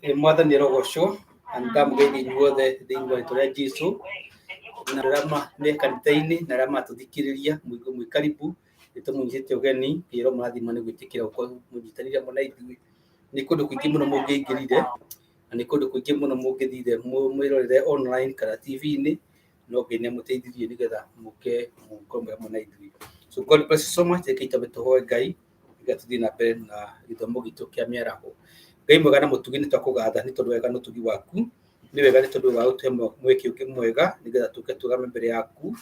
Mwathani arogocwo ndamugeithia inyuothe thĩinĩ wa rĩĩtwa rĩa Jesũ na arĩa me kanitha-inĩ na arĩa matũthikĩrĩria mwĩ karibu nĩtũmũnyitĩte ũgeni ngĩĩrwo mũrathima nĩ gwĩtĩkĩra gũkorwo mũnyitanĩire hamwe na ithuĩ. Nĩ kũndũ kũingĩ mũno mũngĩaingĩrire na nĩ kũndũ kũingĩ mũno mũngĩthire mwĩrorere online kana TV-inĩ, no Ngai nĩamũteithirie nĩgetha mũkorwo hamwe na ithuĩ. So God bless you so much. Reke itũme tũhoe Ngai nĩgetha tũthiĩ na mbere na gĩthomo gitũ kĩa mĩaraho. Ngai mwega na mũtugi nĩ twakũgatha nĩ tondũ wega na ũtugi waku, nĩ wega nĩ tondũ wa gũtũhe mweke ũngĩ mwega nĩgetha tũke tũrũgame mbere yaku,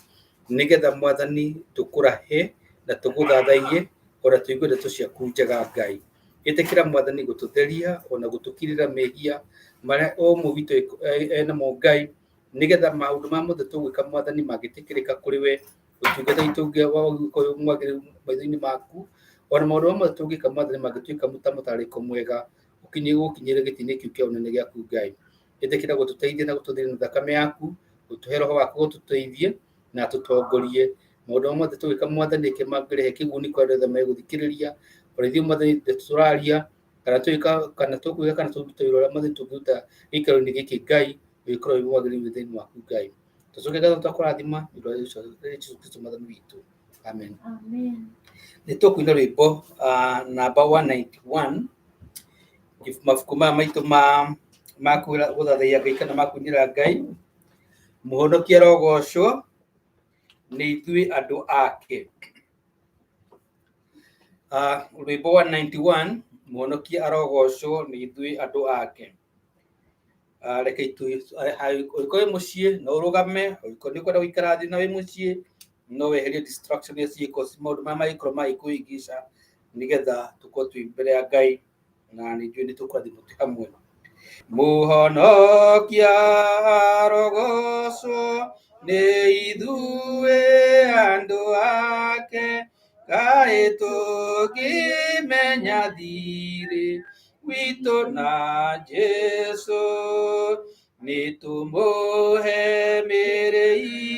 nĩgetha Mwathani tũkũrahe na tũgũthathaiye ona tũigue ndeto ciaku njega. Ngai ĩtĩkĩra Mwathani gũtũtheria ona gũtũkirĩra mehia marĩa o ũmwe witũ enamo Ngai, nĩgetha maũndũ ma mothe tũgwĩka Mwathani mangĩtĩkĩrĩka kũrĩ we, ũtungata witũ ũgĩkorwo mwagĩrĩru maitho-inĩ maku, ona maũndũ mamwe tũngĩka Mwathani mangĩtuĩka mũtararĩko mwega gũkinyĩra gĩtĩ-inĩ kĩu kĩa ũnene gĩaku. Ngai ĩtĩkĩra gũtũteithia na gũtũtheria na thakame yaku, gũtũhe roho waku gũtũteithie na tũtongorie maũndũ mothe tũgĩka Mwathani, reke mangĩrehe kĩguni kũrĩ arĩa othe megũthikĩrĩria. Ona ithuĩ Mwathani tũraria kana tũgwĩka kana tũruta wĩra ũrĩa Mwathani tũngĩruta gĩikaro-inĩ gĩkĩ Ngai, ũgĩkorwo wĩ mwagĩrĩru thĩinĩ waku Ngai. Tũcoke ngatho twakũrathima nĩ ũndũ wa Jesũ Kristo Mwathani witũ, amen. Nĩ tũkũina rwĩmbo namba 191 mabuku maya maitũ ma gũthathaiya Ngai kana ma kũinĩra Ngai. Mũhonokia arogocwo nĩ ithuĩ andũ ake. Rwĩmbo 191 mũhonokia arogocwo nĩ ithuĩ andũ ake. Reke ũngĩkorwo wĩ mũciĩ no ũrũgame, ũngĩkorwo nĩ ũkwenda gũikara thĩ na wĩ mũciĩ no weherie distraction iria ciĩko maũndũ maya magĩkorwo magĩkũhĩngĩca, nĩgetha tũkorwo twĩ mbere ya Ngai na nĩnjũĩ nĩ tũkũrathimwo twĩ hamwe. Mũhonokia arogocwo nĩ ithuĩ andũ ake, kaĩ tũngĩmenya thirĩ witũ na Jesũ, nĩ tũmũhe mĩĩrĩ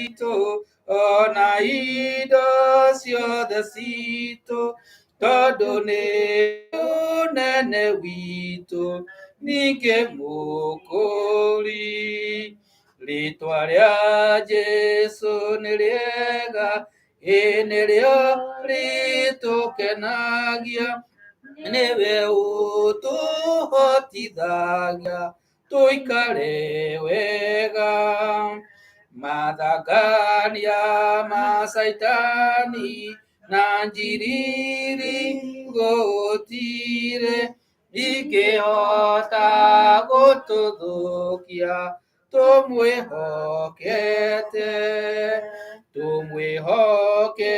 itũ ona indo ciothe citũ, tondũ nĩ ũnene witũ ningĩ mũkũri. Rĩĩtwa rĩa Jesũ nĩ rĩega, nĩrĩo rĩtũkenagia, nĩwe ũtũhotithagia tũikare wega. Mathangania ma Saitani na njiriri gũtirĩ ingĩhota gũtũthũkia tũmwĩhokete, tũmwĩhoke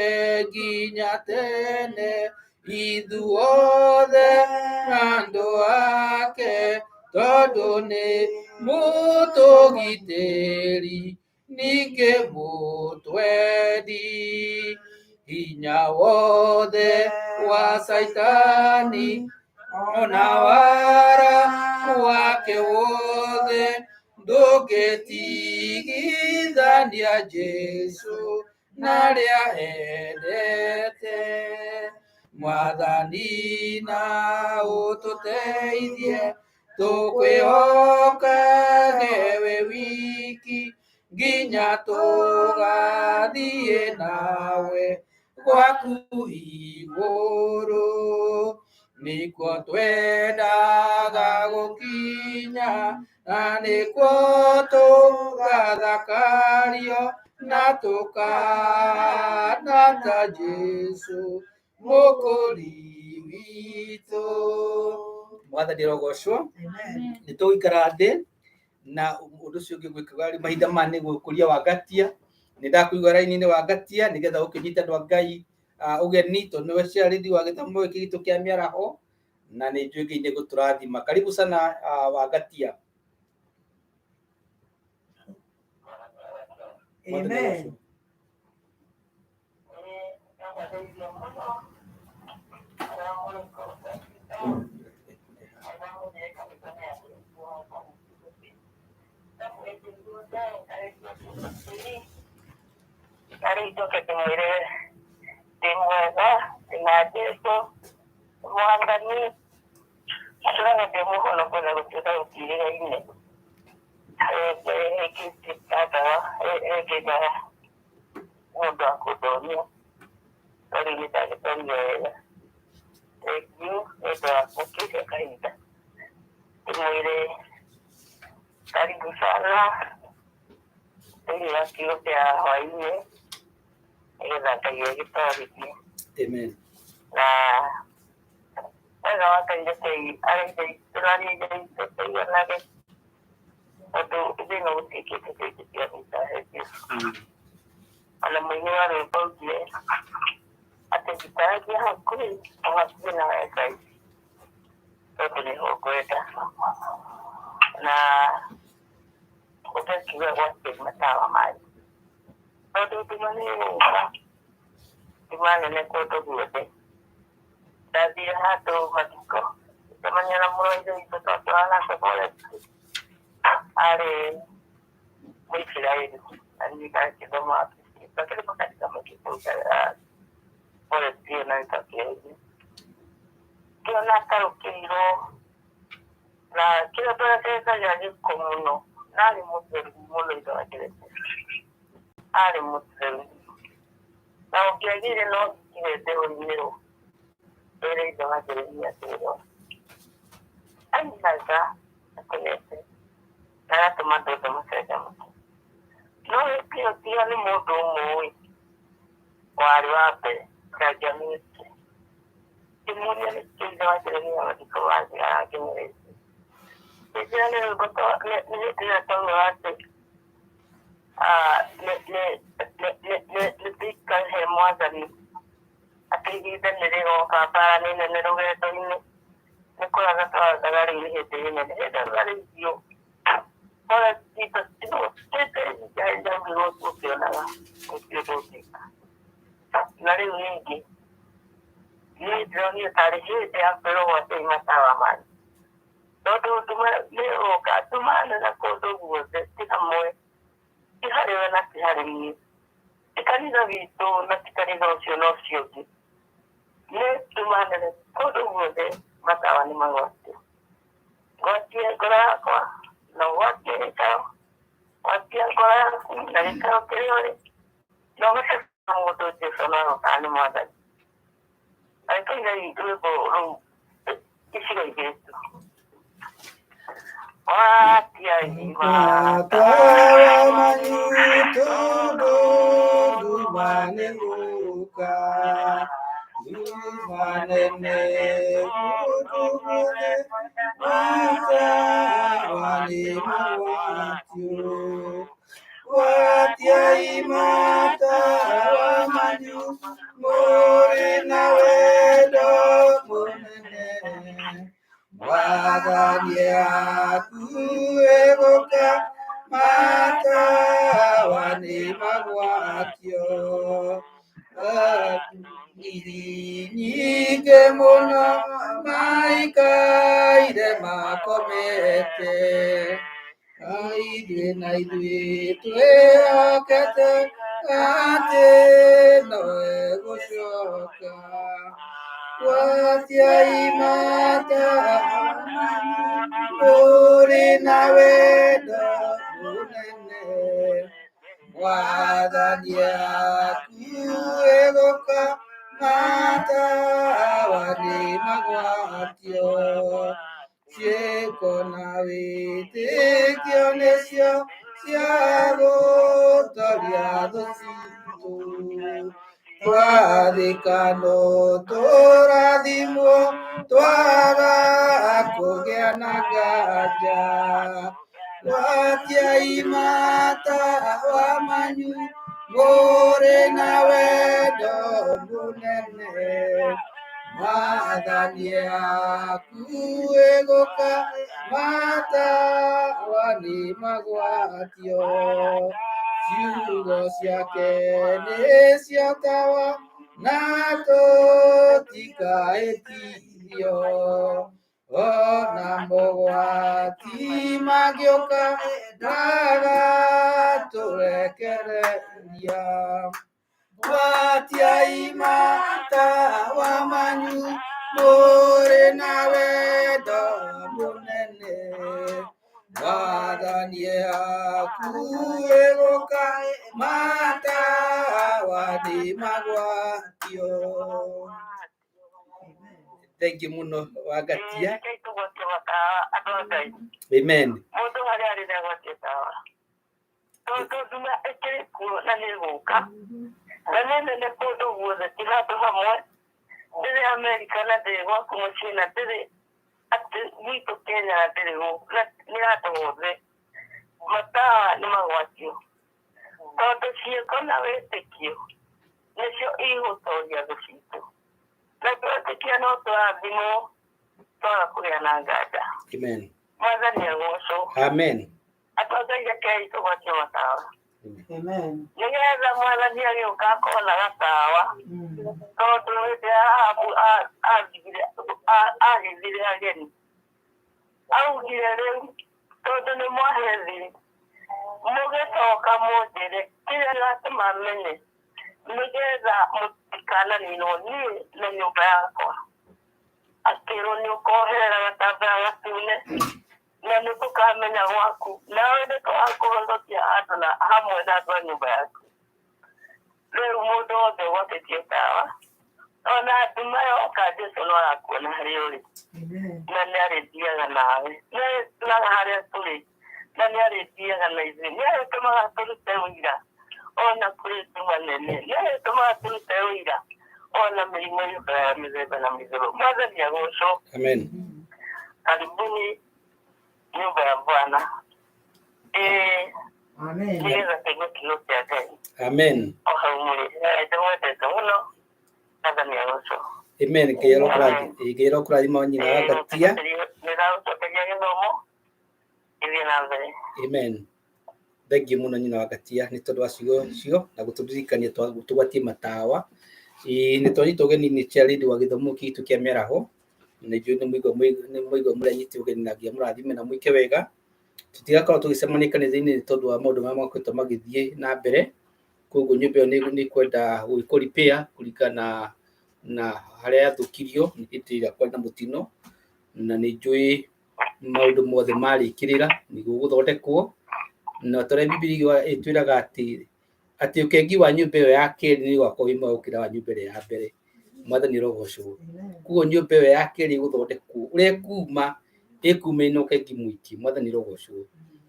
nginya tene ithuothe andũ ake, tondũ nĩ mũtũgitĩri ningĩ mũtwendi. Hinya wothe wa Saitani ona wara wake wothe ndũngĩtigithania Jesũ narĩa endete. Mwathani na ũtũteithie tũkwĩhokage we wiki, nginya tũgathiĩ nawe gwaku igũrũ. Nĩkuo twendaga gũkinya na nĩkuo tũgathakario na tũkahana ta Jesũ mũkũri witũ. Mwathani arogocwo. Nĩ tũgũikara thĩ na ũndũ ũcio ũngĩ gwĩkaga mahinda maya nĩ gũkũria Wangatia. Nĩ ndakũigua raini-inĩ Wangatia nĩgetha ũkĩnyita andũ a Ngai ũgeni, tondũ nĩwe ciarĩri wa gĩthomo gĩkĩ gitũ kĩa mĩaraho, na nĩ njũĩ Ngai nĩ gũtũrathima. Karibu sana Wangatia. Amen. Karito que te muere de nueva, de Jesús, Mwathani, atũra nĩ ndĩmũhonokia na gũtuĩka kita udah kudonya dari kita ya you itu oke sih kayak kemudian tadi busana ini lagi udah Hawaii ini kayak gitu gitu. Amen. Nah, kalau akan jadi ada jadi terlari jadi sesuatu lagi. Atau itu nggak mesti kita yang kita itu. Kalau menyewa repot dia, atau kita aja aku nak exercise. Itu ni aku itu. Nah, udah juga wajib masalah mai. Atau di mana ni kau tu buat deh. Tadi hatu matiko. Temannya mulai itu satu anak sekolah. Hari mulai ini kan kita mati. Tapi lepas kita mati pun saya boleh dia nanti tak kira. Kita nak tahu kilo. Nah kita berasa saja ni komuno. Nari mulai itu aja. Hari mulai. Nah kita ni no kita terus Ele itu aja dia tu. Ani saja aku lihat. Saya teman-teman saya. No dia ni muda muy. Wariwape kerja ni. Kemudian kita aja dia di keluarga kini. Jadi ni betul ni dia tahu apa. Lebih kan semua dari kita jadi orang kaya ni negara itu ini, sekolah kita dari ini dari itu. Kalau kita jangan berus upion lah, upion. Dari ini, ini jadi tarikh dia perlu masih masalah man. Tu ni orang tu mana nak kau tu buat, kita mau, kita hari ini. Ikan itu nanti kali nosio. Ni cuma ada kodo bude masalah ni mangwati. Wati agora ko, no wati kau. Wati agora dari kau kiri. No mesti kamu tu je sono anu mana. Aku ni itu baru isi lagi tu. Wati ai mata Manitu do maneluka. Manene utugule mata wani mawatyo watiai mata wamanyu morena wedo munene wadania kuegoka mata wani mawatyo Nyike mono maikai de makomete aidwe naidwe tue akete ate noe goshoka watiai mata uri nawedo unene wadania kuegoka mata wani magwatyo sieko navite kionesio siago toriado situ Tuadikano toradimo tuara akogeanagaja Watiai mata wamanyu Gore nawedo bunene madania kuegoka mata wani magwatyo Yugo siake siatawa nato tika etio O nambo wati magyoka daga torekereria Wati aimata wamanyu more nawe do munene Wadania kuegoka matawa ni magwatio. Thank you muno wagatia. Amen. Mundu hari ari ndagwatia tawa. Tondu nduma ekiri kuo na ni guka. Na nene kundu guothe tiga tu hamwe. Ndiri Amerika na ndiri gwaku mucii na ndiri ati gwitu Kenya na ndiri guku ni andu othe. Matawa ni magwatio. Tondu ciĩko na wĩtĩkio nĩcio igũtooria thũ citũ. Na twetĩkia no tũrathimwo twaga kũgĩa na nganja. Amen. Mwathani agocwo. Amen. Atongoria Kenya tũgwatio matawa. Amen. Nĩgetha Mwathani agĩũka akona gatawa. Tondũ hĩndĩ ya Ahabu agĩthire ageni. Augire rĩu tondũ nĩ mwahe thiri. Mũgĩcoka mũnjĩre kĩrĩa gĩatũma menye nĩgetha mũtikananinwo niĩ na nyũmba yakwa. Akĩrwo nĩũkoherera gatambaya gatune na nĩtũkamenya gwaku nawe nĩtũgakũhonokia andũ na hamwe na andũ a nyũmba yaku. Rĩu mũndũ wothe ũgwatĩtie tawa ona nduma yoka Jesũ no arakuona harĩa ũrĩ na nĩarĩthiaga nawe nĩarĩtũraga harĩa tũrĩ na nĩarĩthiaga na ithuĩ nĩarĩtũmaga tũrute ũira ona kũrĩ nduma nene nĩarĩtũmaga tũrute ũira ona mĩrimũ yũkaga ya mĩthemba na mĩthemba. Mwathani agocwo. Amen. Karibuni nyũmba ya Bwana. Amen. Nĩgetha kĩguũ kiugo kĩa Ngai. Amen. O hau mũrĩ ndĩmwendete mũno. Mwathani agocwo. Amen. Kĩero kũrathima nyina wagatia. Nĩndagũcokeria gĩthomo gĩthiĩ na mbere. Amen. Thank you muno nyina wagatia nĩ tondũ wa ciugo na gũtũririkania tũgwatie matawa. Nĩ twanyita ũgeni nĩ cia rĩndĩ wa gĩthomo gitũ kĩa mĩaraho. Na ithuĩ nĩ mũigua mũrĩa nyiti ũgeni nagia mũrathime na mũike wega. Tũtigakorwo tũgĩcemania kanitha-inĩ nĩ tondũ wa maũndũ marĩa makoretwo magĩthiĩ na mbere. Koguo nyũmba ĩyo nĩ kwenda gũkũ-repair kũringana na harĩa yathũkirio hĩndĩ ĩrĩa kwarĩ na mũtino. Na nĩ njũĩ maũndũ mothe marĩkĩrĩra nĩguo gũthondekwo. Na tũrĩa Bibilia ĩtwĩraga atĩ ũkengi wa nyũmba ĩyo ya kerĩ nĩ ũgakorwo wĩ mwega gũkĩra wa nyũmba ĩrĩa ya mbere. Mwathani arogocwo. Koguo nyũmba ĩyo ya kerĩ ĩgũthondekwo ũrĩa ĩkuuma ĩkuuma-ĩna ũkengi mũingĩ. Mwathani arogocwo.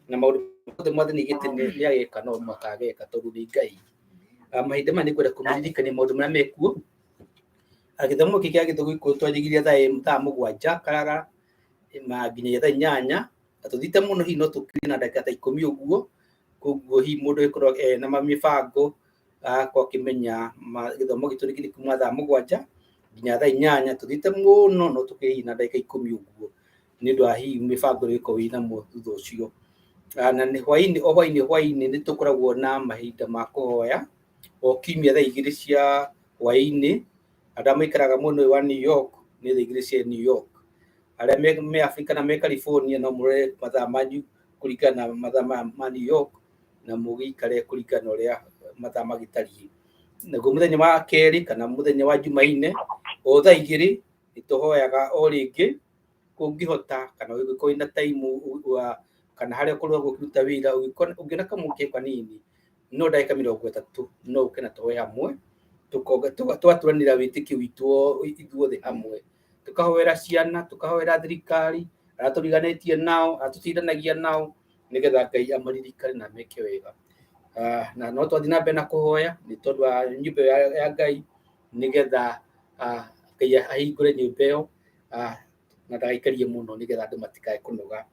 Na maũndũ mothe Mwathani gĩtĩ nĩ ageka no makageka tondũ nĩ Ngai. Mahinda maya nĩ kwenda kũmeririkania maũndũ marĩa mekuo. Gĩthomo gĩkĩ kĩa Gĩthũngũ twanjĩrĩirie thaa mũgwanja karaga nginya thaa inyanya. Na tũthiĩte mũno hihi no tũkirie na ndagĩka ta 10 ũguo. Koguo hihi mũndũ agĩkorwo na mĩbango agakorwo akĩmenya gĩthomo gitũ nĩ kuma thaa mũgwanja nginya thaa inyanya. Tũthiĩte mũno no tũkirie hihi na ndagĩka 10 ũguo nĩ ũndũ wa hihi mĩbango ĩrĩkorwo ĩnamo thutha ũcio. Na nĩ hwaĩ-inĩ nĩ tũkoragwo na mahinda ma kũhoya o kiumia thaa 2 cia hwaĩ-inĩ. Andũ arĩa maikaraga mwena ũyũ wa New York nĩ thaa 2 cia New York. Arĩa me Afrika na me California no mũrore mathaa manyu kũringana na mathaa ma New York na mũgĩikare kũringana ũrĩa mathaa magĩtariĩ. Naguo mũthenya wa kerĩ kana mũthenya wa Jumaine o thaa 2 nĩ tũhoyaga o rĩngĩ kũngĩhota kana ũngĩkorwo wĩna time kana harĩa ũkorwo ũkĩruta wĩra ũngĩona kamũke kanini no ndagĩka 30 no ũke na tũhoe hamwe tũgatũranĩra wĩtĩkio witũ ithuothe hamwe. Tũkahoera ciana, tũkahoera thirikari, arĩa tũriganĩtie nao, arĩa tũtindanagia nao nĩgetha Ngai amaririkane na meke wega. Na no twathiĩ na mbere na kũhoya nĩ tondũ wa nyũmba ya Ngai nĩgetha Ngai ahingũre nyũmba ĩyo na ndagaikarie mũno nĩgetha andũ matikae kũnoga.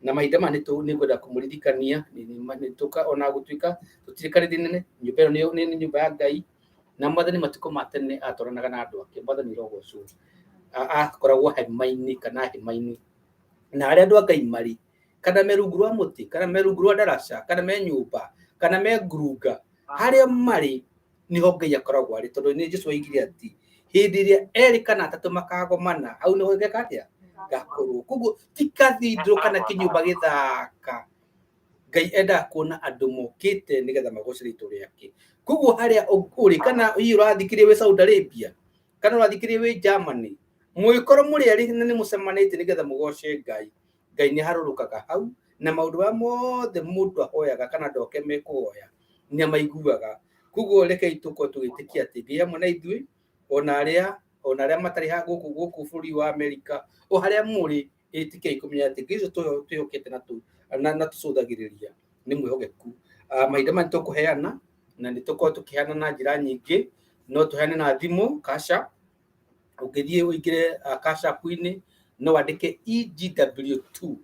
Na mahinda maya nĩ kwenda kũmũririkania ona gũtuĩka tũtirĩ kanitha nene, nyũmba ĩyo nĩ nyũmba ya Ngai na Mwathani matukũ ma tene atwaranaga na andũ ake. Mwathani arogocwo. Akoragwo hema-inĩ kana hema-inĩ na arĩa andũ a Ngai marĩ kana me rungu rwa mũtĩ kana me rungu rwa ndaraca kana me nyũmba kana me ngurunga, harĩa marĩ niho Ngai akoragwo arĩ, tondũ nĩ Jesũ oigire atĩ hĩndĩ ĩrĩa erĩ kana atatũ makagomana hau nĩho ngeka atĩa ngakorwo. Koguo ti cathedral kana kĩnyũmba gĩthaka. Ngai endaga kuona andũ mokĩte nĩgetha magoce rĩĩtwa rĩake. Koguo harĩa ũrĩ kana hihi ũrathikĩrĩria wĩ Saudi Arabia kana ũrathikĩrĩria wĩ Germany, mũgĩkorwo mũrĩ erĩ na nĩ mũcemanĩtie nĩgetha mũgoce Ngai, Ngai nĩ harũrũkaga hau na maundu mothe mundu ahoyaga kana ndoke mekuoya ni amaiguaga. Kuguo reke ituko tugitikia ati ngi hamwe na ithui ona aria matari ha guku bũrũri wa Amerika o haria muri itikia kumenya ati ngizo tuyokete na tucũthagĩrĩria ni mwihogeku. Mahinda maya tukuheana na ni tukorwo tukiheana na njira nyingi, no tuheane na thimu Cash App. Ukithie uingire Cash App-ini no wandike EGW2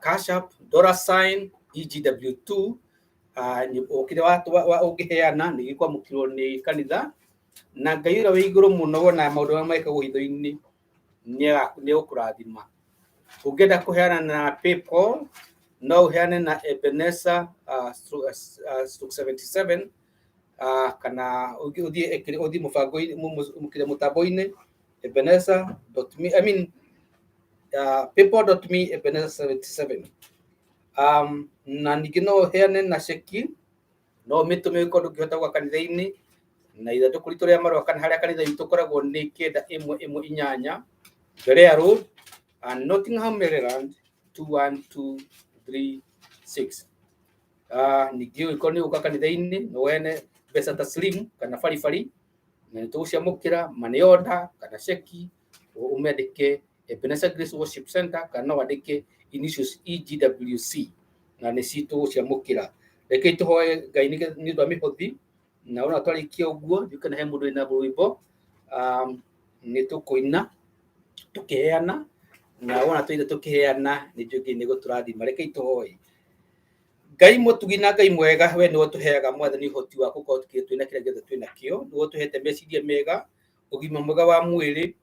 Cash App $ EGW2 ukire ungiheana ni gikwamukirwo ni kanitha na Ngai uria wi iguru muno wona maundu ma maikagwo hitho-ini ni ukurathima. Ungienda kuheana na PayPal no uheane na Ebenezer /77 kana uthie mubango-ini mukire mutambo-ini Ebenezer.me PayPal.me Ebenezer77. Na ningĩ no uheane na ceki no mitume kondu ngihota gwa kanitha-ini na ithanduku ritu ria marua kana haria kanitha itu koragwo ni 9118 Berea Road, Nottingham, Maryland 21236. Ningĩ uko ni uka kanitha-ini no wene mbeca taslim kana baribari na nituguciamukira money order kana ceki umendike Ebenezer Grace Worship Center kana wandike initials EGWC na ni cituguciamukira. Reke tuhoe Ngai ni ndwa mihothi na ona twarikia uguo ndikana he mundu ina rwimbo ni tukuina tukiheana na ona twithe tukiheana ni njugi ni guturathima. Reke tuhoe Ngai mutugi na Ngai mwega, we ni tuheaga mwathani uhoti wa gukorwo twina kira giothe twina kio, ni tuhete meciria mega, ugima mwega wa mwiri,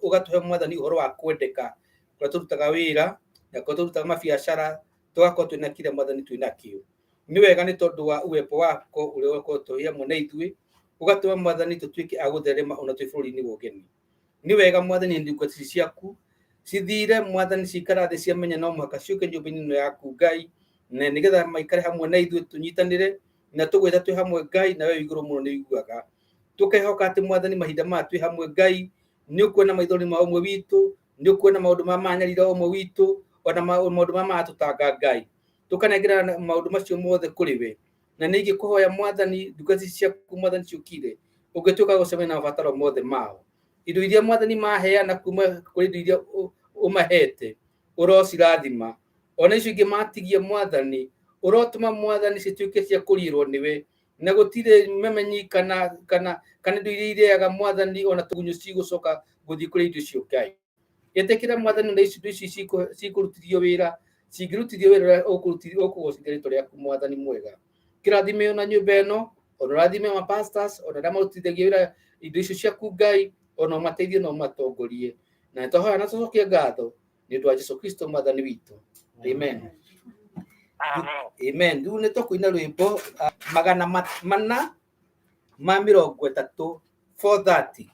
ugatuhe mwathani uhoro wa kwendeka kwa turutaga wira na kwa turutaga mabiacara tugakorwo twina kira mwathani twina kio. Ni wega ni tondu wa uwepo wako uria ukorwo tuhia mwana ithui, ugatuma mwathani tutuike agutherema ona twi bũrũri-inĩ wa ũgeni. Ni wega mwathani ndungati ciaku cithire mwathani cikara thi ciamenya no muhaka ciuke nyũmba-inĩ ĩno yaku Ngai na nigetha maikare hamwe na ithui tunyitanire na tugwetha twi hamwe Ngai na we iguru muno ni iguaga. Tukehoka ati mwathani mahinda ma twi hamwe Ngai ni ukuona maithori ma umwe witu, ni ukuona maundu ma manyarira umwe witu, ona maundu ma matutanga Ngai. Tukanengerera maundu macio mothe kuri we na ningi kuhoya mwathani ndungati ciaku mwathani ciukire ungituka gucemania na mabataro mothe mao. Indo iria mwathani maheana kuma kuri indo iria umahete urocirathima, ona icio ingi matigia mwathani urotuma mwathani cituike cia kurirwo niwe na gutire memenyi kana indo iria ireaga mwathani ona tugunyu cigucoka guthii kuri indo icio Ngai. Etekira mwathani na icio cikurutithio wira cingirutithio wira ukugocithia rĩtwa rĩaku mwathani mwega. Kirathime ona nyũmba ĩno ona rathime ma pastors ona arĩa marutithagia wira indo icio ciaku Ngai ona mateithie na matongorie na tũhoya na tũcokie ngatho nĩ ũndũ wa Jesu Kristo mwathani witũ. Amen. Amen. Rĩu nĩ tũkũina rwĩmbo 430 430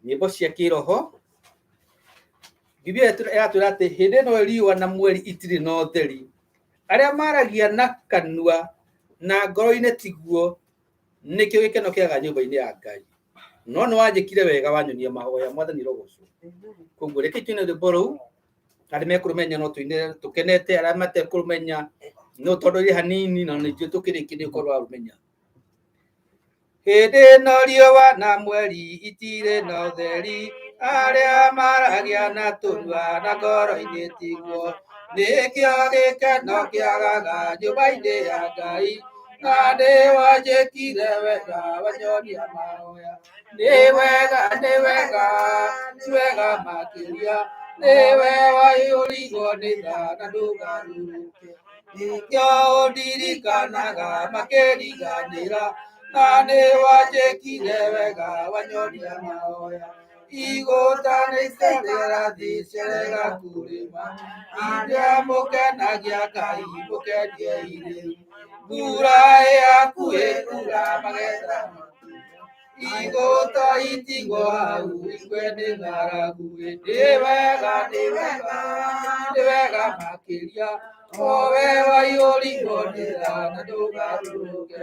nyĩmbo cia kĩroho. Biblia ĩratwĩra atĩ hĩndĩ ĩno riũa na mweri itirĩ na ũtheri, arĩa maragia na kanua na ngoro-inĩ tiguo, nĩkĩo gĩkeno kĩaga nyũmba-inĩ ya Ngai. No nĩ wanjĩkire wega wanyonia mahoya mwathani rogocwo. Koguo reke twĩne rwĩmbo rũu, arĩa mekũrũmenya no twĩne tũkenete, arĩa matekũrũmenya no tondũ rĩ hanini na nĩnjũĩ tũkĩrĩkĩrĩria ũkorwo warũmenya. Hĩndĩ ĩno riũa na mweri itirĩ na ũtheri, arĩa maragia na tũnua na ngoro-inĩ tiguo, nĩkĩo gĩkeno kĩagaga nyũmba-inĩ ya Ngai. Na nĩ wanjĩkire wega wanyonia mahoya, nĩ wega makĩria, nĩwe waihũrirwo nĩ tha na ndũgarũrũke. Nĩkĩo ũndirikanaga makĩriganĩra, na nĩ wanjĩkire wega wanyonia mahoya. Igũta nĩ icerera thĩ cerega kũrĩma, iria mũkenagia Ngai mũkenie irĩu. Mbura ĩhakuhĩ kura magetha maku, igũta itigwo hau ikwe nĩ ng'aragu. Nĩ wega makĩria, o we waihũrirwo nĩ tha na ndũgarũrũke.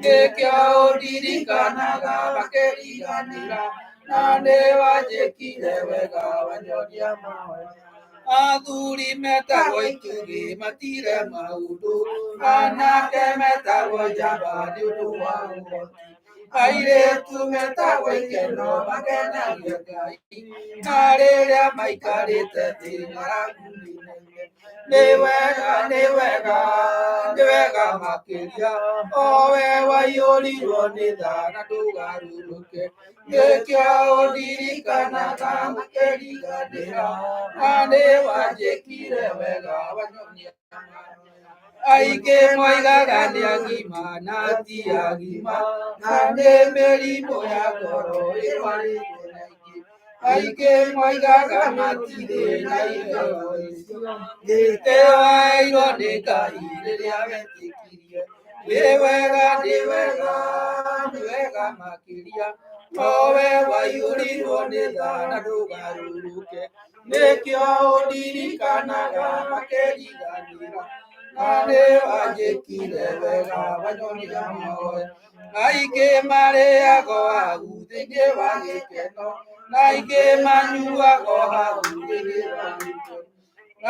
Nĩkĩo ũndirikanaga makĩriganĩra, na nĩ wanjĩkire wega wanyonia mahoya. Athuri metagwo itugi matire maundu anake metagwo njamba nĩ ũndũ wa ũhoti airĩtu metagwo ikeno makenagia Ngai na rĩrĩa maikarĩte thĩ ng'aragu nĩ wega makĩria o we waiyũrirwo nĩ tha na ndũgarũrũke nĩkĩo ũndirikanaga makĩriganĩra na nĩ wanjĩkire wega wanyonia aingĩ moigaga nĩ agima na ti agima na nĩ mĩrimũ ya ngoro ĩrwarĩte na aingĩ moigaga matirĩ na iheo icio gĩtĩwairwo nĩ Ngai rĩrĩa wetĩkirie nĩ wega makĩria o we waiyũrirwo nĩ tha na ndũgarũrũke nĩkĩo ũndirikanaga makĩriganĩra na nĩ wanjĩkire wega wanyonia mahoya aingĩ marĩago hau thĩinĩ wa gĩkeno na aingĩ manyuago hau thĩinĩ wa gĩkeno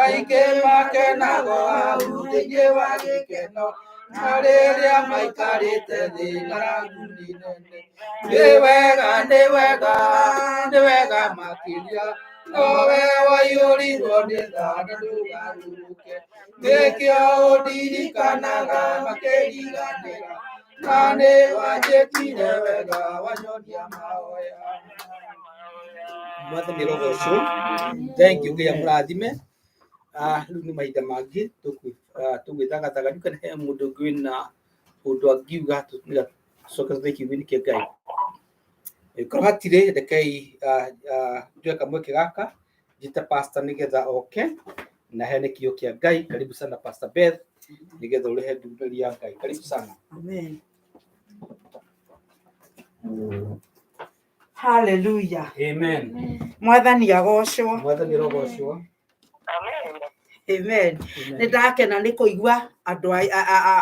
aingĩ makenago hau thĩinĩ wa gĩkeno na rĩrĩa maikarĩte thĩ ng'aragu nene nĩ wega makĩria o we waiyũrirwo nĩ tha na ndũgarũrũke nĩkĩo ũndirikanaga makĩriganĩra na nĩ wanjĩkire wega wanyonia mahoya. Mwathani rogocwo thank you Ngai mũrathime rĩu nĩ mahinda mangĩ tũgwĩthagathaga kana he mũndũ ũngĩ wĩna ũndũ angiuga tũcoke tũthiĩ kiugo-inĩ kĩa Ngai korwo hatirĩ rekei njoe kamweke gaka njĩte pastor nĩgetha oke na heane kiugo kĩa Ngai. Karibu sana Pastor Beth nĩgetha ũrehe ndũmĩrĩri ya Ngai. Karibu sana. Amen. Hallelujah. Amen. Mwathani agocwo. Mwathani rogocwo. Amen. Nĩ ndakena nĩ kũigua andũ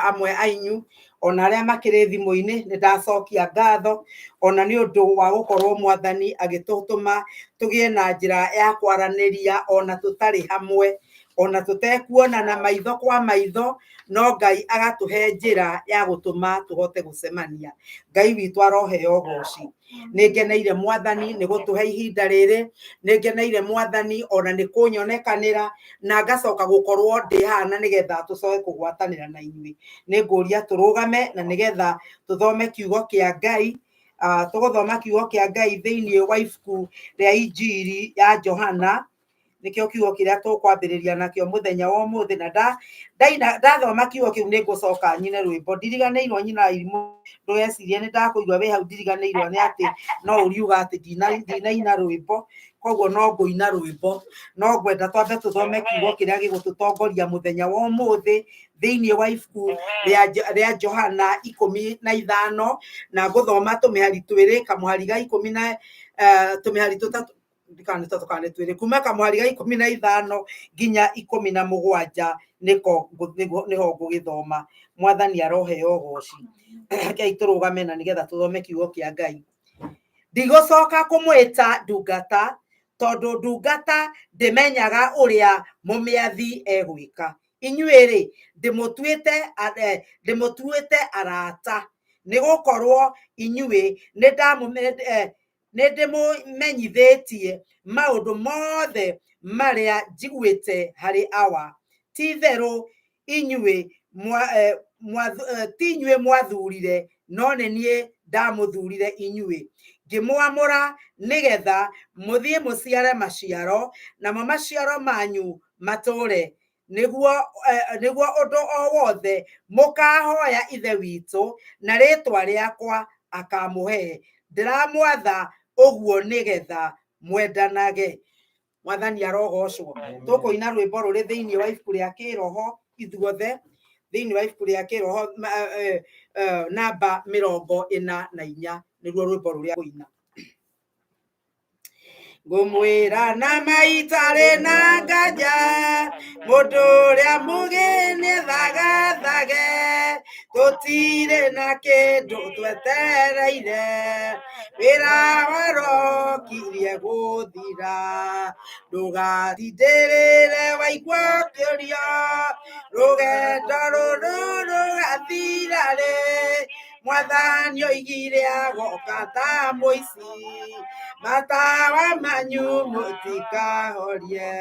amwe ainyu ona arĩa makĩrĩ thimũ-inĩ nĩ ndacokia ngatho ona nĩ ũndũ wa gũkorwo Mwathani agĩtũtũma tũgĩe na njĩra ya kwaranĩria ona tũtarĩ hamwe ona tũtekuonana maitho kwa maitho no Ngai agatũhe njĩra ya gũtũma tũhote gũcemania. Ngai witũ aroheo ũgooci. Nĩngeneire Mwathani nĩ gũtũhe ihinda rĩrĩ, nĩngeneire Mwathani ona nĩ kũnyonekanĩra na ngacoka gũkorwo ndĩhana nĩgetha tũcoke kũgwatanĩra na inyuĩ. Nĩngũria tũrũgame na nĩgetha tũthome kiugo kĩa Ngai. Tũgũthoma kiugo kĩa Ngai thĩinĩ wa ibuku rĩa Injili ya Johana nĩkĩo kiugo kĩrĩa tũkwambĩrĩria nakĩo mũthenya wa ũmũthĩ na ndathoma kiugo kĩu nĩngũcoka nyine rwĩmbo. Ndiriganĩirwo nyina irimũ ndũgecirie nĩ ndakũigua wĩ hau ndiriganĩirwo nĩ atĩ no ũriuga atĩ ndinaina rwĩmbo koguo no ngũina rwĩmbo no ngwenda twambe tũthome kiugo kĩrĩa gĩgũtũtongoria mũthenya wa ũmũthĩ thĩinĩ wa ibuku rĩa Johana 15 na ngũthoma tũmĩhari twĩrĩ kamũhari ga 10 na tũmĩhari tũtatũ tukane twĩrĩ kuma kamũhari ga 15 nginya 17 nĩho ngũgĩthoma. Mwathani aroheo ũgooci. Kei tũrũgame na nĩgetha tũthome kiugo kĩa Ngai. Ndigũcoka kũmwĩta ndungata tondũ ndungata ndĩmenyaga ũrĩa mũmĩathi egwĩka. Inyuĩ-rĩ ndĩmũtuĩte arata nĩgũkorwo inyuĩ nĩndĩmũmenyithĩtie maũndũ mothe marĩa njiguĩte harĩ awa. Ti therũ inyuĩ ti inyuĩ mwathurire no nĩ niĩ ndamũthurire inyuĩ ngĩmwamũra nĩgetha mũthiĩ mũciare maciaro namo maciaro manyu matũũre nĩguo ũndũ o wothe mũkahoya ithe witũ na rĩĩtwa rĩakwa akamũhe. Ndĩramwatha ũguo nĩgetha mwendanage. Mwathani arogocwo. Tũkũina rwĩmbo rũrĩ thĩinĩ wa ibuku rĩa kĩroho ithuothe thĩinĩ wa ibuku rĩa kĩroho namba 44 nĩruo rwĩmbo rũrĩa kũina. Ngũmwĩra na maitarĩ na nganja mũndũ ũrĩa mũgĩ nĩ thagathage tũtirĩ na kĩndũ twetereire wĩra warokirie gũthira ndũgatindĩrĩre waigua kĩũrio rũgendo rũrũ rũgathira rĩ Mwathani oigire agoka ta mũici matawa manyu mũtikahorie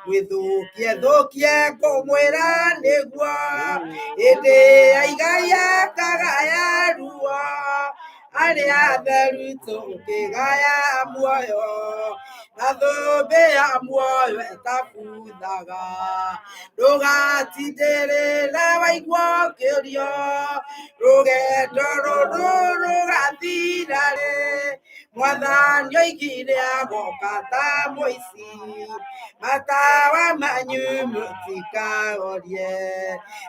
mwĩthũkie ngũmwĩra nĩguo hĩndĩ ya igai akagaya ruo arĩa atheru tũkĩgaya muoyo na thũmbĩ ya muoyo ĩtabuthaga ndũgatindĩrĩre waigua kĩũrio rũgendo rũrũ rũgathira rĩ Mwathani oigire agoka ta mũici matawa manyu mũtikahorie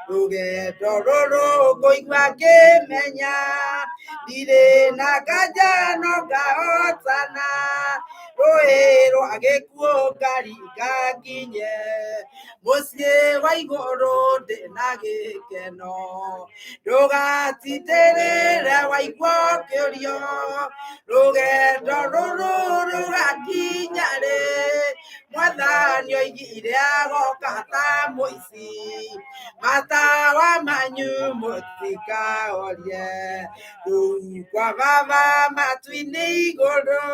rũgendo rũrũ ngũigua ngĩmenya ndirĩ na nganja no ngahotana rũĩ rwa gĩkuũ ngaringa nginye mũciĩ wa igũrũ ndĩna gĩkeno ndũgatindĩrĩre waigua kĩũrio rũgendo rũrũ rũgakinya rĩ Mwathani oigire agoka ta mũici matawa manyu mũtikahorie kũu kwa baba matu-inĩ igũrũ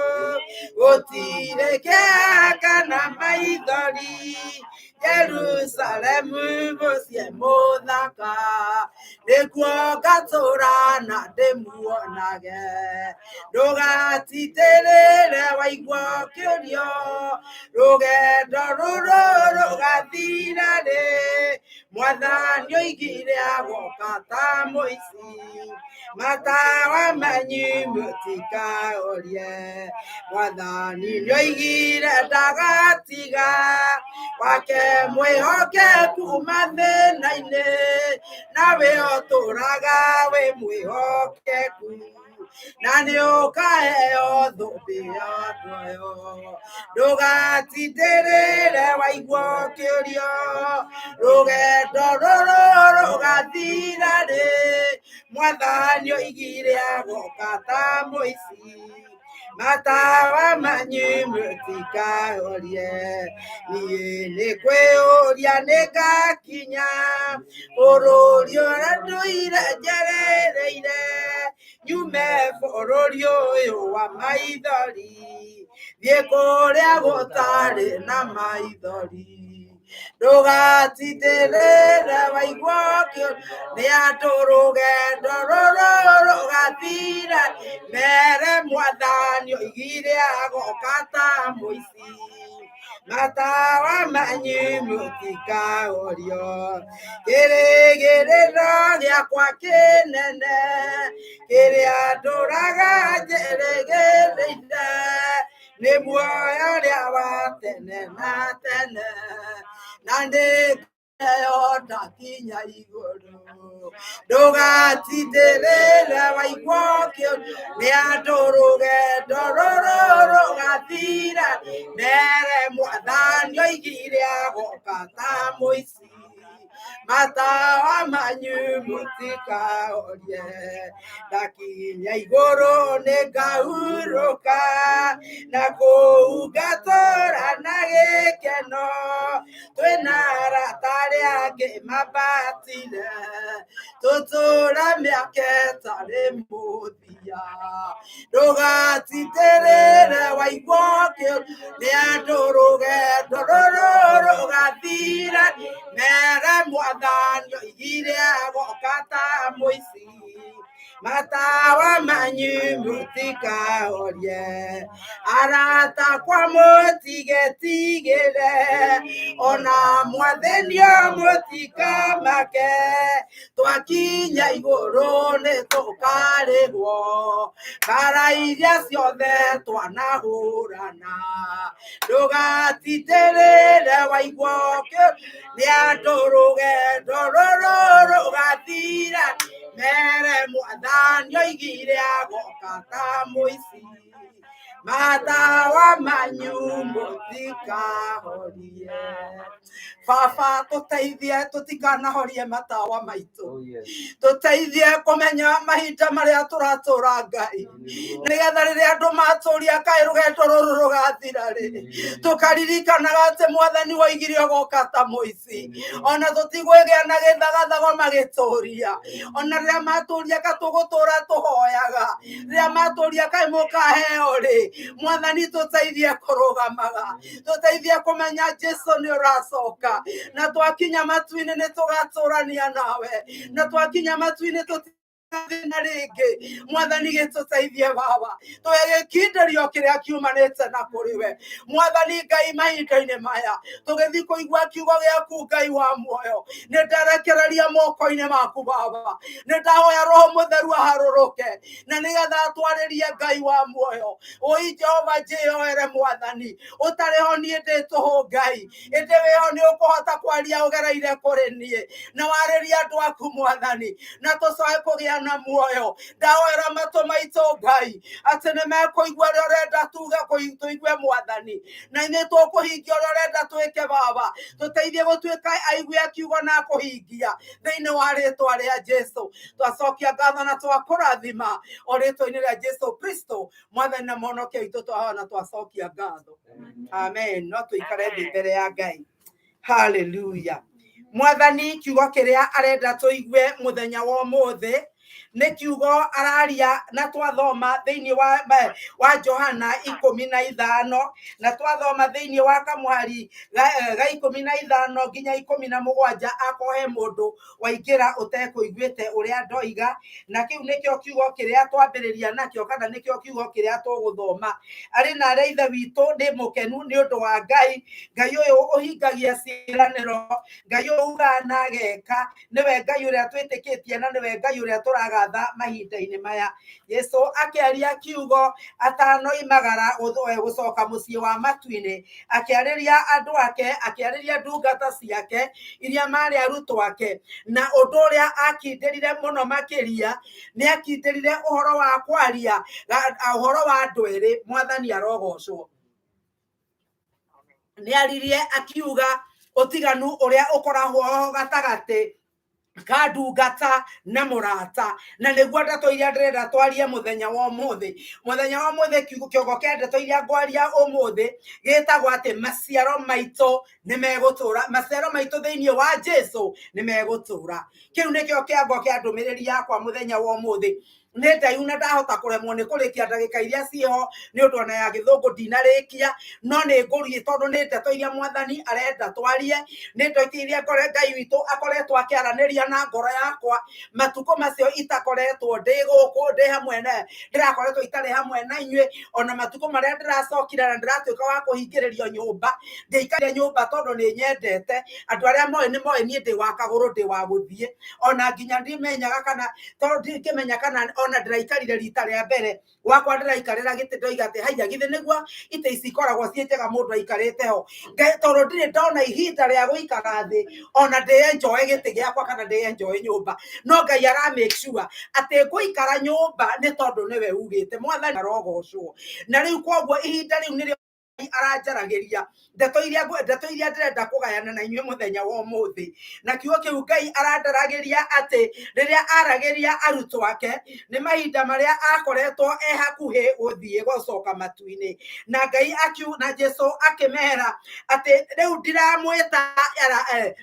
gũtirĩ kĩeha kana maithori Jerusalemu mũciĩ mũthaka nĩkuo ngatũũra na ndĩmuonage ndũgatindĩrĩre waigua kĩũrio rũgendo rũrũ rũgathira rĩ Mwathani oigire agoka ta mũici matawa manyu mũtikahorie Mwathani nĩoigire ndagatiga wake mwĩhokeku mathĩna-inĩ nawe ũtũũraga wĩ mwĩhokeku na nĩ ũkaheo thũmbĩ ya muoyo ndũgatindĩrĩre waigua kĩũrio rũgendo rũrũ rũgathira rĩ Mwathani oigire agoka ta mũici matawa manyu mũtikahorie niĩ nĩ kwĩyũria nĩngakinya bũrũri ũrĩa ndũire njerereire nyume bũrũri ũyũ wa maithori thiĩ kũrĩa gũtarĩ na maithori ndũgatindĩrĩre waigua nĩ andũ rũgendo rũrũ rũgathira mere Mwathani oigire agoka ta mũici matawa manyu mũtikahorio kĩrĩgĩrĩro gĩakwa kĩnene kĩrĩa ndũraga njĩrĩgĩrĩire nĩ muoyo ũrĩa wa tene na tene na ndĩngĩheo ndakinya igũrũ ndũgatindĩrĩre waigua kĩũrio nĩ andũ rũgendo rũrũ rũgathira mere Mwathani oigire agoka ta mũici matawa manyu mũtikahorie ndakinya igũrũ nĩngahurũka na kũu ngatũũra na gĩkeno twĩna arata arĩa angĩ mabatire tũtũũra mĩaka ĩtarĩ mũthia ndũgatindĩrĩre waigua kĩũrio nĩ andũ rũgendo rũrũ rũgathira mere Mwathani oigire agoka ta mũici matawa manyu mũtikahorie arata kwa mũtigetigĩre ona mwathĩnio mũtikamake twakinya igũrũ nĩtũkarĩhwo mbara iria ciothe twanahũrana ndũgatindĩrĩre waigua nĩ andũ rũgendo rũrũ rũgathira mere Mwathani oigire agoka ta mũici matawa manyu mutikahorie. Baba tuteithie tutikanahorie matawa maitu, tuteithie kumenya mahinda maria turatura Ngai, nigetha riria andu maturia Ngai rugeto ruru rugathira ri, tukaririkanaga ati Mwathani waigire ogoka ta muici, ona tutigwigia na githagathago magituria, ona riria maturia ka tugutura tuhoyaga, riria maturia Ngai mukaheo ri, Mwathani tuteithie kurugamaga, tuteithie kumenya Jesu ni uracoka, na twakinya matu-ini ni tugaturania nawe, na twakinya matu-ini na ringi. Mwathani gituteithie Baba, tuge kinderio kiria kiumanite na kuriwe. Mwathani Ngai mahinda-ini maya tugithi kuigua kiugo giaku Ngai wa muoyo, ni ndarekereria moko-ini maku Baba, ni ndahoya Roho Mutheru aharuruke na nigetha atwaririe Ngai wa muoyo. Oi Jehova njiyoere Mwathani, utariho nie ndi tuhu Ngai, indi wiho ni ukuhota kwaria ugereire kuri nie na wariria andu aku Mwathani, na tucoe kugia na muoyo. Ndahoera matu maitu Ngai ati ni mekuigua uria urenda tuge tuigue Mwathani, na ni tukuhingia uria urenda twike Baba. Tuteithie gutuika aigui a kiugo na kuhingia thiini wa ritwa ria Jesu. Twacokia ngatho na twakurathima o ritwa-ini ria Jesu Kristo, Mwathani na muhonokia witu, twahona twacokia ngatho. Amen. No tuikare thi mbere ya Ngai. Hallelujah. Mwathani kiugo kiria arenda tuigue muthenya wa umuthi ni kiugo araria na twathoma thiini wa Johana 15 na twathoma thiini wa kamwari ga 15 nginya 17 akohe mundu waingira utekuiguite uria ndoiga, na kiu nikio kiugo kiria twambiriria nakio, kana nikio kiugo kiria tuguthoma. Ari na reitha witu ni mukenu ni undu wa Ngai uyu uhingagia ciiraniro, Ngai uga na geka, niwe Ngai uria twitikitie na niwe Ngai uria turagatha mahinda-ini maya. Yesu akiaria kiugo atanoimagara gucoka mucii wa matu-ini, akiariria andu ake, akiariria ndungata ciake iria mari arutwo ake, na undu uria akindirire muno makiria ni akindirire uhoro wa kwaria uhoro wa andu eri. Mwathani arogocwo. Ni aririe akiuga utiganu uria ukoragwo gatagati ka ndungata na murata, na niguo ndeto iria ndirenda twarie muthenya wa umuthi. Muthenya wa umuthi kiugo kia ndeto iria ngwaria umuthi gitagwo ati maciaro maitu ni megutura, maciaro maitu thiini wa Jesu ni megutura. Kiu nikio kiambo kia ndumiriri yakwa muthenya wa umuthi. Ni ndaiu na ndahota kuremwo ni kurikia ndagika iria ciho ni undu ona ya githungu ndinarikia, no ni ngurie tondu ni ndeto iria Mwathani arenda twarie, ni ndeto iria Ngai witu akoretwo akiaraniria na ngoro yakwa matuko macio itakoretwo ndi guku ndi hamwe na ndirakoretwo itari hamwe na inyue, ona matuko maria ndiracokira na ndiratuika wa kuhingiririo nyumba, ndiikaire nyumba tondu ni nyendete andu aria moe ni moe nie ndi wa kaguru ndi wa guthie, ona nginya ndimenyaga kana tondu ndikimenya kana ona ndiraikarire rita ria mbere wakwa ndiraikarira giti ndoiga ati haiya githi niguo ite ici ikoragwo cie njega mundu aikarite ho, tondu ndiri ndona ihinda ria guikara thi ona ndi enjoy giti giakwa kana ndi enjoy nyumba, no Ngai ara make sure ati nguikara nyumba ni tondu niwe ugite. Mwathani arogocwo. Na riu koguo ihinda riu ni aranjaragiria ndeto iria ndirenda kugayana na inyue muthenya wa umuthi, na kiugo kiu Ngai arandaragiria ati riria aragiria arutwo ake ni mahinda maria akoretwo hakuhi guthie gucoka matu-ini, na Ngai na Jesu akimera ati riu ndiramwita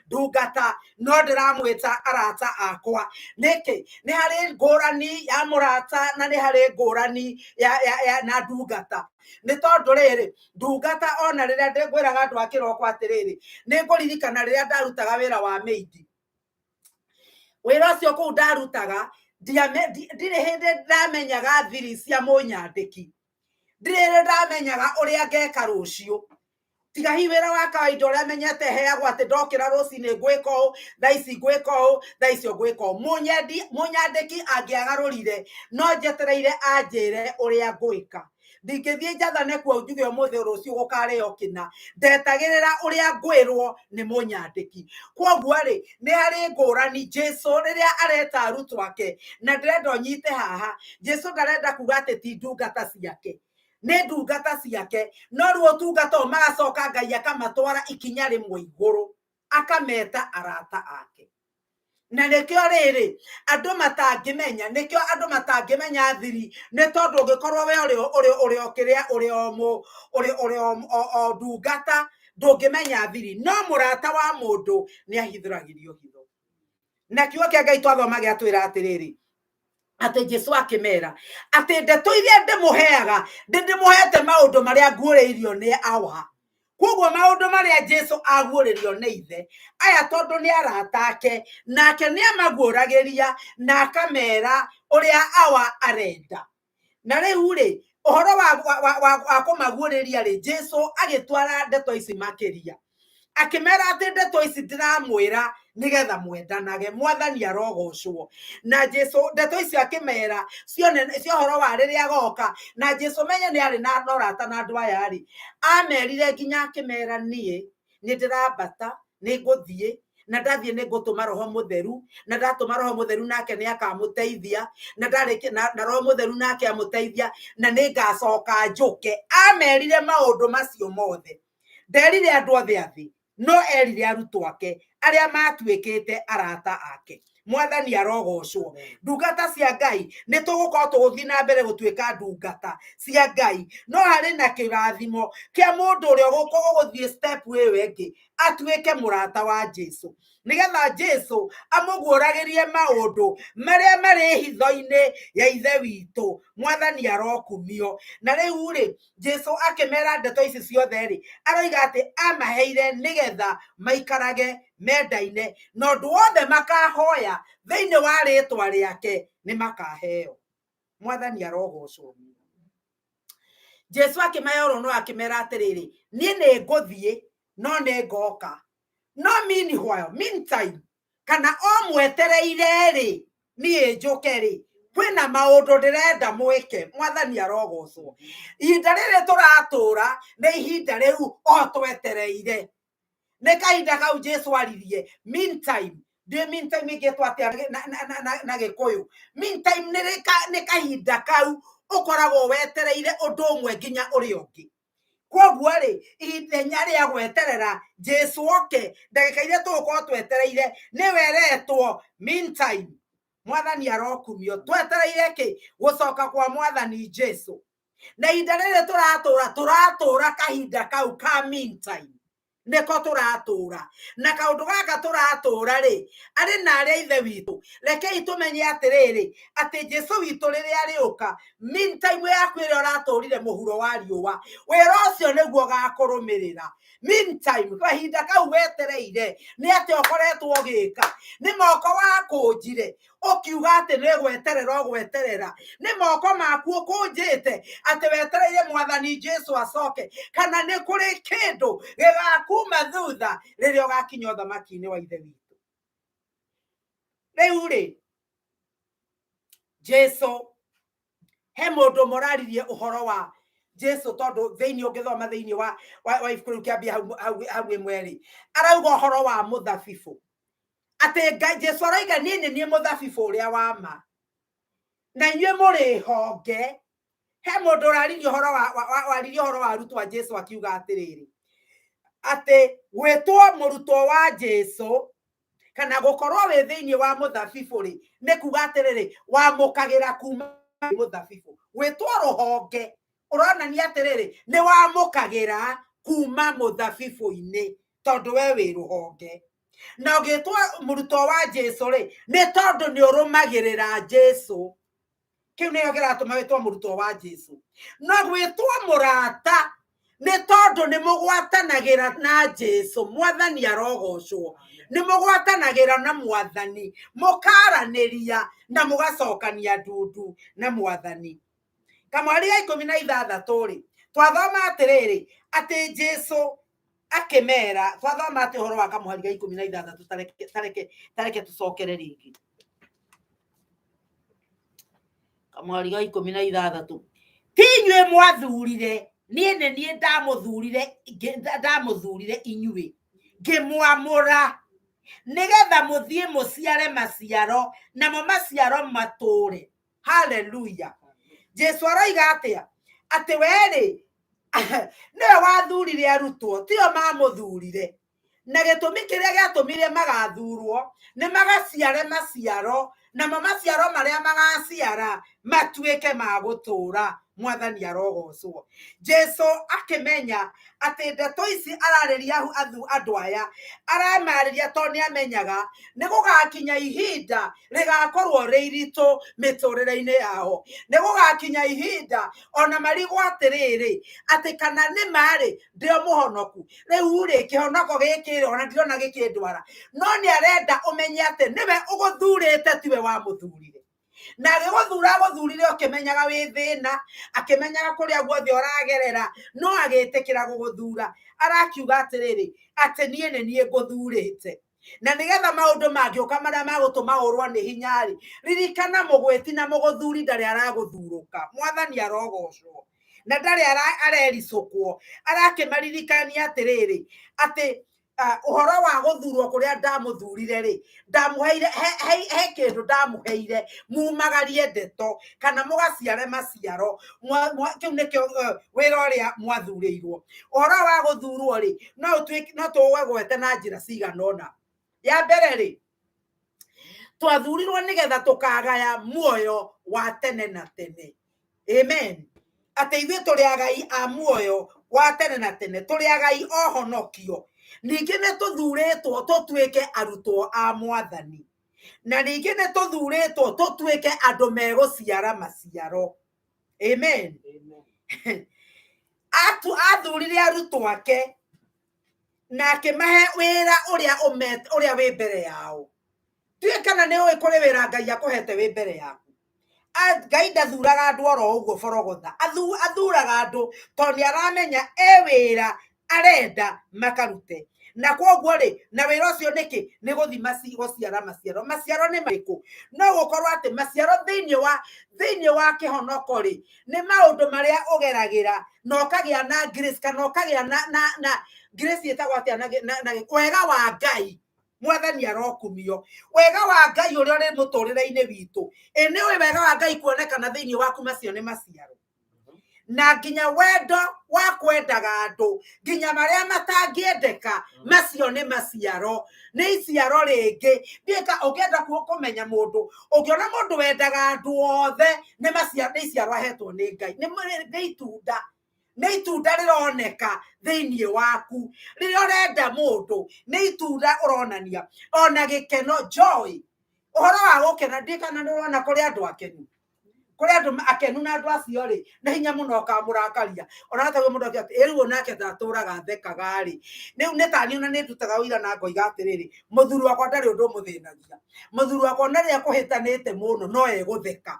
ndungata no ndiramwita arata akwa. Niki ni hari ngurani ya murata na ni hari ngurani na ndungata. Ni tondu riri ndungata ona riria ndingwiraga andu akiroko atiriri ni nguririkana riria ndarutaga wira wa meidi, wira ucio kuu ndarutaga ndiri hindi ndamenyaga thiri cia munyandiki, ndiri ndamenyaga uria ngeka rucio, tiga hi wira wa kawaida uria menyete heagwo ati ndokira rucini ngwika uu, thaa ici ngwika uu, thaa icio ngwika uu. Munyandiki angiagarurire no njetereire anjire uria ngwika. Ndingithie njathane kuo njuge umuthi rucio gukareo kina, ndetagirira uria ngwirwo ni munyandiki. Koguo ri ni hari ngurani Jesu riria areta arutwo ake, na ndirenda unyite haha Jesu ndarenda kuga ati ti ndungata ciake. nĩ ndungata ciake no ruo tungata magacoka Ngai akamatwara ikinya rĩmwe igũrũ akameta arata ake. Na nĩkĩo rĩrĩ andũ matangĩmenya, nĩkĩo andũ matangĩmenya thiri, nĩ tondũ ũngĩkorwo we ũrĩ okĩrĩa ũrĩ o ndungata ndũngĩmenya thiri, no mũrata wa mũndũ nĩ ahithũragĩrio hitho. Na kiugo kĩa Ngai twathoma gĩatwĩra atĩrĩrĩ atĩ Jesũ akĩmera atĩ ndeto iria ndĩmũheaga ndĩmũhete maũndũ marĩa nguũrĩirio nĩ awa. Koguo maũndũ marĩa Jesũ aguũrĩrio nĩ ithe aya tondũ nĩ arata ake, nake nĩ amaguũragĩria na akamera ũrĩa awa arenda. Na rĩu rĩ ũhoro wa kũmaguũrĩria rĩ Jesũ agĩtwara ndeto ici makĩria akĩmera atĩ ndeto ici ndĩramwĩra nĩgetha mwendanage. Mwathani arogocwo. Na Jesũ ndeto ici akĩmera cio horo wa rĩrĩa agoka, na Jesũ menye nĩ arĩ na norata na andũ aya rĩ amerire nginya akĩmera niĩ nĩ ndĩrambata nĩ ngũthiĩ na ndathiĩ nĩ ngũtũma Roho Mũtheru, na ndatũma Roho Mũtheru nake nĩ akamũteithia, na ndarĩkia na Roho Mũtheru nake amũteithia na nĩ ngacoka njũke. Amerire maũndũ macio mothe, nderire andũ othe athĩ, no erire arutwo ake arĩa matuĩkĩte arata ake. Mwathani arogocwo. Ndungata cia Ngai nĩ tũgũkorwo tũgũthiĩ na mbere gũtuĩka ndungata cia Ngai, no harĩ na kĩrathimo kĩa mũndũ ũrĩa ũgũthiĩ step ĩyo ĩngĩ atuĩke mũrata wa Jesũ, nĩgetha Jesũ amũguũragĩrie maũndũ marĩa marĩ hitho-inĩ ya ithe witũ. Mwathani arokumio. Na rĩu rĩ Jesũ akĩmera ndeto ici ciothe rĩ aroiga atĩ amaheire nĩgetha maikarage menda-inĩ, na ũndũ wothe makahoya thĩinĩ wa rĩtwa rĩake nĩ makaheo. Mwathani arogocwo. Jesũ akĩmahe ũhoro no akĩmera atĩrĩrĩ niĩ nĩ ngũthiĩ no nĩ ngoka, no meantime kana o mwetereire rĩ niĩ njũke rĩ kwĩna maũndũ ndĩrenda mwĩke. Mwathani arogocwo. Ihinda rĩrĩ tũratũra nĩ ihinda rĩu o twetereire, nĩ kahinda kau Jesũ aririe meantime. Meantime ingĩtwo atĩa na Gĩkũyũ? Meantime nĩ kahinda kau ũkoragwo wetereire ũndũ ũmwe nginya ũrĩa ũngĩ. Koguo rĩ ithenya rĩa gweterera Jesũ oke ndagĩka iria tũgũkorwo twetereire nĩ weretwo meantime. Mwathani arokumio. Twetereire kĩ? Gũcoka kwa Mwathani Jesũ. Na ihinda rĩrĩ tũratũra kahinda kau ka meantime nĩko tũratũra, na kaũndũ gaka tũratũra rĩ arĩ na arĩa ithe witũ rekei tũmenye atĩrĩrĩ atĩ Jesũ witũ rĩrĩa arĩũka meantime yaku ĩrĩa ũratũrire mũhuro wa riũa wĩra ũcio nĩguo gakũrũmĩrĩra. Meantime kahinda kau wetereire nĩ atĩ ũkoretwo ũgĩka, nĩ moko wakũnjire ũkiuga atĩ nĩ gweterera, nĩ moko maku ũkũnjĩte atĩ wetereire Mwathani Jesũ acoke, kana nĩ kũrĩ kĩndũ gĩgakuma thutha rĩrĩa ũgakinya ũthamaki-inĩ wa ithe witũ. Rĩu rĩ Jesũ he mũndũ mũraririe ũhoro wa Jesũ tondũ thĩinĩ ũngĩthoma thĩinĩ wa ibuku rĩu kĩambia hau ĩmwe rĩ arauga ũhoro wa mũthabibũ atĩ Jesũ aroiga niĩ nĩ mũthabibũ ũrĩa wa ma na inyuĩ mũrĩ honge. He mũndũ ũraririe ũhoro wa arutwo a Jesũ akiuga atĩrĩrĩ atĩ gwĩtwo mũrutwo wa Jesũ kana gũkorwo wĩ thĩinĩ wa mũthabibũ rĩ nĩ kuga atĩrĩrĩ wamũkagĩra kuma mũthabibũ. Gwĩtwo rũhonge ũronania atĩrĩrĩ nĩ wamũkagĩra kuma mũthabibũ-inĩ tondũ we wĩ rũhonge, na ũgĩtwo mũrutwo wa Jesũ rĩ nĩ tondũ nĩ ũrũmagĩrĩra Jesũ. Kĩu nĩkĩo kĩratũma wĩtwo mũrutwo wa Jesũ. No gwĩtwo mũrata nĩ tondũ nĩ mũgwatanagĩra na Jesũ. Mwathani arogocwo. Nĩ mũgwatanagĩra na Mwathani, mũkaranĩria na mũgacokania ndundu na Mwathani. Kamweri ga 16 rĩ twathoma atĩrĩrĩ atĩ Jesũ akĩmera, twathoma atĩ ũhoro wa kamweri ga 16 tareke tũcokere rĩngĩ. Kamweri ga 16 ti inyuĩ mwathurire, niĩ ndamũthurire inyuĩ ngĩmwamũra nĩgetha mũthiĩ mũciare maciaro namo maciaro matũre. Haleluya. Jesũ aroiga atĩa ati weri niwe wathurire arutwo tio mamuthurire na gitumi kiria giatumire magathurwo ni magaciare maciaro na maciaro maria magaciara matuike magutura. Mwathani arogocwo. Jesu akimenya ati ndeto ici arariria andu aya aramariria to ni amenyaga ni gugakinya ihinda rigakorwo riiritu miturire-ini yao, ni gugakinya ihinda ona marigwo atiriri ati kana ni mari ndio muhonoku riu ri kihonoko giki ona ndirona gikindwara no ni arenda umenye ati niwe uguthurite tiwe wa muthurire na guthurire ukimenyaga wi thina akimenyaga kuria guothe uragerera no agitikira guguthura arakiuga atiriri ati nie nguthurite na nigetha maundu mangiuka maria magutuma urwa ni hinyari ririkana mugweti na muguthuri ndari araguthuruka. Mwathani arogocwo na ndari arericukwo arakimaririkania atiriri ati uhoro wa guthurwo kuria ndamuthurire ri ndamuheire he kindu ndamuheire mumagarie ndeto kana mugaciare maciaro kiu nikio wira uria mwathurirwo. Uhoro wa guthurwo ri no tuwe gwete na njira ciganona. Ya mbere ri twathurirwo nigetha tukagaya muoyo wa tene na tene. Amen. Ati ithuĩ tũrĩ agai a muoyo wa tene na tene, tũrĩ agai ohonokio. Ningĩ nĩ tũthurĩtwo tũtuĩke arutwo a Mwathani, na ningĩ nĩ tũthurĩtwo tũtuĩke andũ megũciara maciaro. Amen. Athurire arutwo ake na akĩmahe wĩra ũrĩa wĩ mbere yao. Tiwe kana nĩ ũĩ kũrĩ wĩra Ngai akũhete wĩ mbere yaku. Ngai ndathuraga andũ oro ũguo borogotha, athuraga andũ tondũ nĩ aramenya wĩra arenda makarute. Na kwoguo ri na wĩra ũcio nĩkĩ nĩ gũthi gũciara maciaro. Maciaro nĩ marĩkũ? No gũkorwo atĩ maciaro thĩinĩ wa kĩhonoko ri nĩ maũndũ marĩa ũgeragĩra na ũkagĩa na grace kana ũkagĩa na grace ĩtagwo atĩa na wega wa Ngai. Mwathani arokumio. Wega wa Ngai ũrĩa ũrĩ mũtũrĩre-inĩ witũ. Nĩ ũĩ wega wa Ngai kuonekana thĩinĩ waku, macio nĩ maciaro. Na nginya wendo wa kwendaga andũ nginya marĩa matangĩendeka, macio nĩ maciaro. Nĩ iciaro rĩngĩ ndĩka ũngĩenda kũmenya mũndũ, ũngĩona mũndũ wendaga andũ othe nĩ iciaro ahetwo nĩ Ngai. Nĩ itunda. Nĩ itunda rĩroneka thĩinĩ waku rĩrĩa ũrenda mũndũ, nĩ itunda ũronania ona gĩkeno, joy. Ũhoro wa gũkena ndikana nĩ ũrona kũrĩ andũ akenu, kũrĩ andũ akenu na andũ acio rĩ na hinya mũno kamũrakaria. Ona ta mũndũ akĩaga rĩu onake ndatũraga thekaga rĩ rĩu nĩ tani ona nĩ ndutaga ũira na ngoiga atĩrĩrĩ mũthuri wakwa ndarĩ ũndũ mũthĩnagia. Mũthuri wakwa ona rĩrĩa kũhĩtanĩte mũno no egũtheka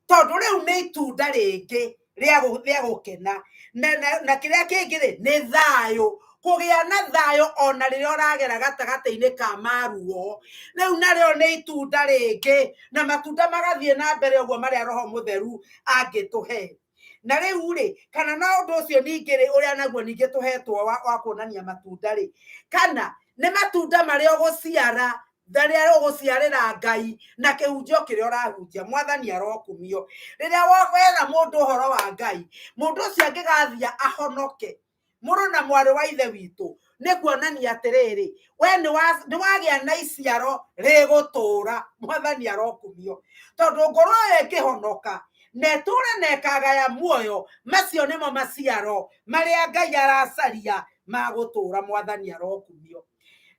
tondũ rĩu nĩ itunda rĩngĩ rĩa gũkena. Na kĩrĩa kĩngĩ rĩ nĩ thayũ. Kũgĩa na thayũ ona rĩrĩa ũragera gatagatĩ-inĩ ka maruo, rĩu narĩo nĩ itunda rĩngĩ na matunda magathiĩ na mbere ũguo marĩa Roho Mũtheru angĩtũhe. Na rĩu rĩ kana no ũndũ ũcio ningĩ rĩ ũrĩa naguo ningĩ tũhetwo wa kuonania matunda rĩ kana nĩ matunda marĩa ũgũciara rĩrĩa ũgũciarĩra Ngai na kĩhunjio kĩrĩa ũrahunjia. Mwathani arokumio. Rĩrĩa wera mũndũ ũhoro wa Ngai, mũndũ ũcio angĩgathia ahonoke, mũrũ na mwarĩ wa ithe witũ, nĩ kuonania atĩrĩrĩ we nĩ wagĩa na iciaro rĩgũtũra. Mwathani arokumio. Tondũ ngoro ĩkĩhonoka na ĩtũre na ĩkagaya muoyo, macio nĩmo maciaro marĩa Ngai aracaria ma gũtũra. Mwathani arokumio.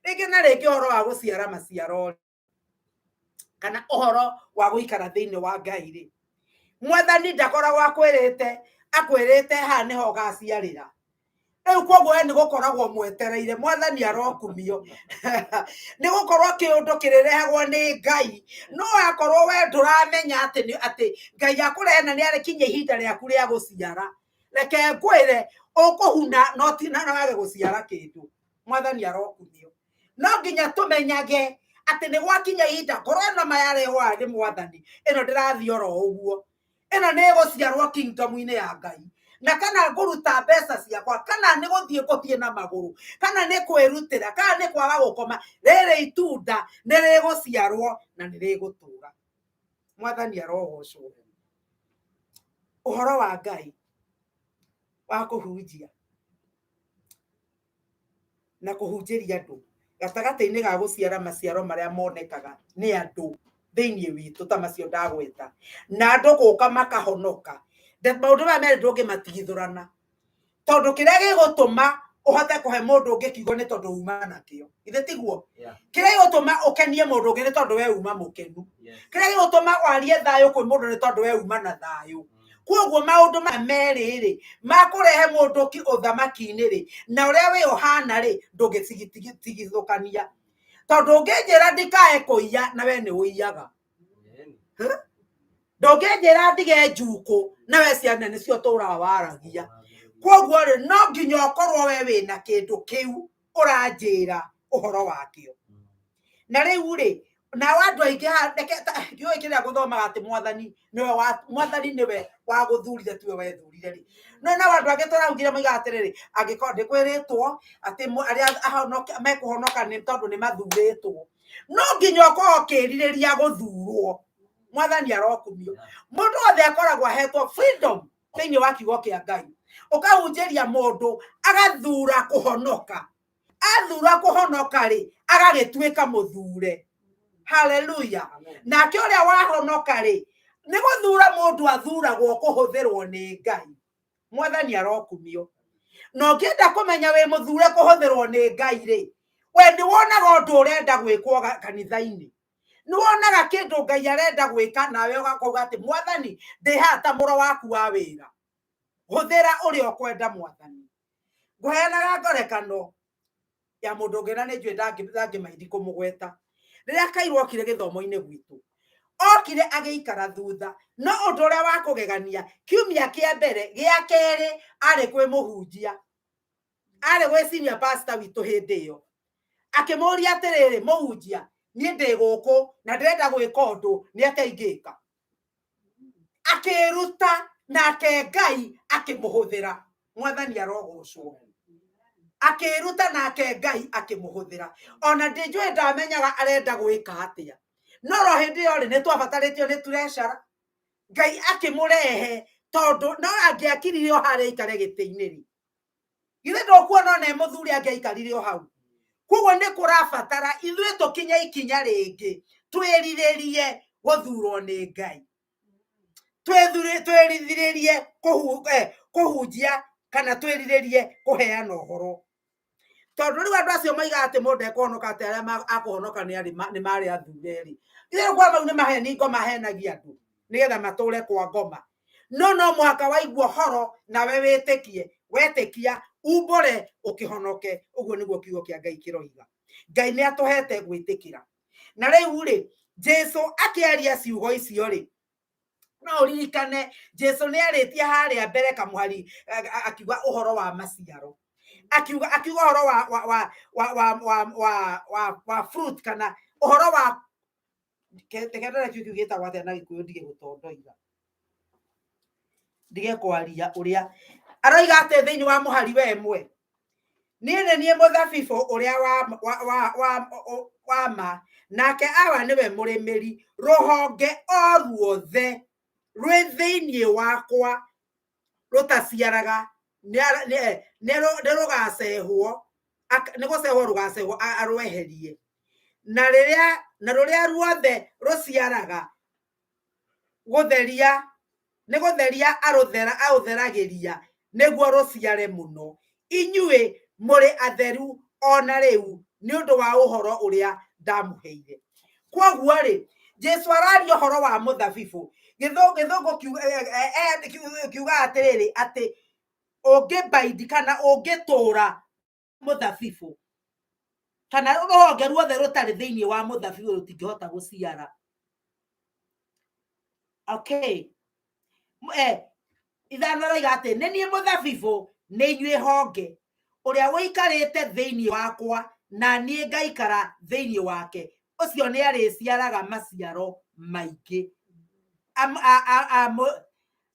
Rĩngĩ na rĩngĩ ũhoro wa gũciara maciaro kana ũhoro wa gũikara thĩinĩ wa Ngai rĩ, Mwathani ndakoragwo akwĩrĩte ha nĩho ũgaciarĩra. Rĩu kwoguo nĩ gũkoragwo mwetereire. Mwathani arokumio. Nĩ gũkorwo kĩũndũ kĩrĩrehagwo nĩ Ngai no akorwo we ndũramenya atĩ Ngai akũrehe na nĩ arĩkinya ihinda rĩaku rĩa gũciara. Reke ngwĩre ũkũhuna no ti na wage gũciara kĩndũ. Mwathani arokumio. No nginya tũmenyage atĩ nĩ gwakinya ihinda ngoro ĩno mayarehwo nĩ Mwathani, ĩno ndĩrathiĩ oro ũguo, ĩno nĩ ĩgũciarwo kingdom-inĩ ya Ngai. Na kana ngũruta mbeca ciakwa kana nĩ gũthiĩ na magũrũ kana nĩ kwĩrutĩra kana nĩ kwaga gũkoma, rĩrĩ itunda nĩ rĩgũciarwo na nĩ rĩgũtũra. Mwathani arogocwo. Ũhoro wa Ngai wa kuhunjia na kuhunjiria andu gatagati-ini ga guciara maciaro maria monekaga ni andu thiini witu ta macio ndagweta na andu guka makahonoka maundu maya meri ndungimatigithurana tondu kiria gigutuma uhote kuhe mundu ungi kiugo ni tondu uma nakio ithe tiguo kiria gigutuma ukenie mundu ungi ni tondu we uma mukenu kiria gigutuma warie thayo kwi mundu ni tondu we uma na thayo koguo maundu maya meri ri makurehe mundu ki uthamaki-ini ri na uria we uhana ri ndungitigithukania tondu unginjira ndikae kuiya na we ni uiyaga ndunginjira ndige njuku na we ciana nicio turaga waragia koguo ri no nginya ukorwo we wina kindu kiu uranjira uhoro wakio na riu ri na wandu aingi ha ndioi kiria guthomaga ati mwathani niwe wa guthurire tiwe wethurire ri no na wandu angi turaugire moiga atiriri angikorwo ndikwiritwo ati aria ahonoka mekuhonoka ni tondu ni mathuritwo no nginya ukorwo ukiririria guthurwo mwathani arokumio mundu othe akoragwo ahetwo freedom thiini wa kiugo kia Ngai ukahunjiria mundu agathura kuhonoka athura kuhonoka ri agagituika muthure haleluya nake uria wahonoka ri ni guthura mundu athuragwo kuhuthirwo ni Ngai mwathani arokumio no ngienda kumenya we muthure kuhuthirwo ni Ngai ri we ni wonaga undu urenda gwikwo kanitha-ini ni wonaga kindu Ngai arenda gwika nawe ugakauga ati mwathani ndihata muro waku wa wira huthira uria ukwenda mwathani nguheanaga ngorekano ya mundu ngena ni njui ndangimaindi kumugweta riria Kairũ okire githomo-ini gwitu okire agiikara thutha no undu uria wa kugegania kiumia kia mbere gia keri ari kwi muhunjia ari gwi senior pastor witu hindi iyo akimuria atiriri muhunjia ni ndi guku na ndirenda gwika undu ni akaingika akiruta nake Ngai akimuhuthira mwathani arogocwo akiruta nake Ngai akimuhuthira ona ndinjui ndamenyaga arenda gwika atia no ro hindi yo ri ni twabataritio ni tureshara Ngai akimurehe tondu no angiakiririo haria ikare giti-ini ri githe ndokuona ne muthuri angiaikarire hau koguo ni kurabatara ithuĩ tukinya ikinya ringi twiriririe guthurwo ni Ngai twiriririe kuhunjia kana twiriririe kuheana uhoro tondu riu andu acio moiga ati mundu ekuhonoka ati aria akuhonoka ni mari athure ri githe kwa mau ni maheni ngoma henagia andu nigetha mature kwa ngoma no mwaka waigua horo nawe wetikia umbore ukihonoke uguo niguo kiugo kia Ngai kiroiga Ngai ni atuhete gwitikira na riu ri Jesu akiaria ciugo icio ri no uririkane Jesu ni aritia haria mbere kamuhari akiuga uhoro wa maciaro akiuga uhoro wa fruit kana uhoro wa tegendera kiugo gitagwo atia na Gikuyu ndige gutondoiga ndige kwaria uria aroiga ati thiini wa muhari wemwe nie muthabibu uria wa ma nake awa niwe murimiri ruhonge o ruothe rwi thiini wakwa rutaciaraga ni rugacehwo ni gucehwo rugacehwo arweherie na ruria ruothe ruciaraga gutheria ni gutheria arutheragiria niguo ruciare muno inyue muri atheru ona riu ni undu wa uhoro uria ndamuheire koguo ri Jesu araria uhoro wa muthabibu githungu kiuga atiriri ati ungibaindi kana ungitura muthabibu kana ruhonge ruothe rutari thiini wa muthabibu rutingihota guciara okay ithano roiga ati nie muthabibu ni inyue honge uria wikarite thiini wakwa na nie ngaikara thiini wake ucio ni ariciaraga maciaro maingi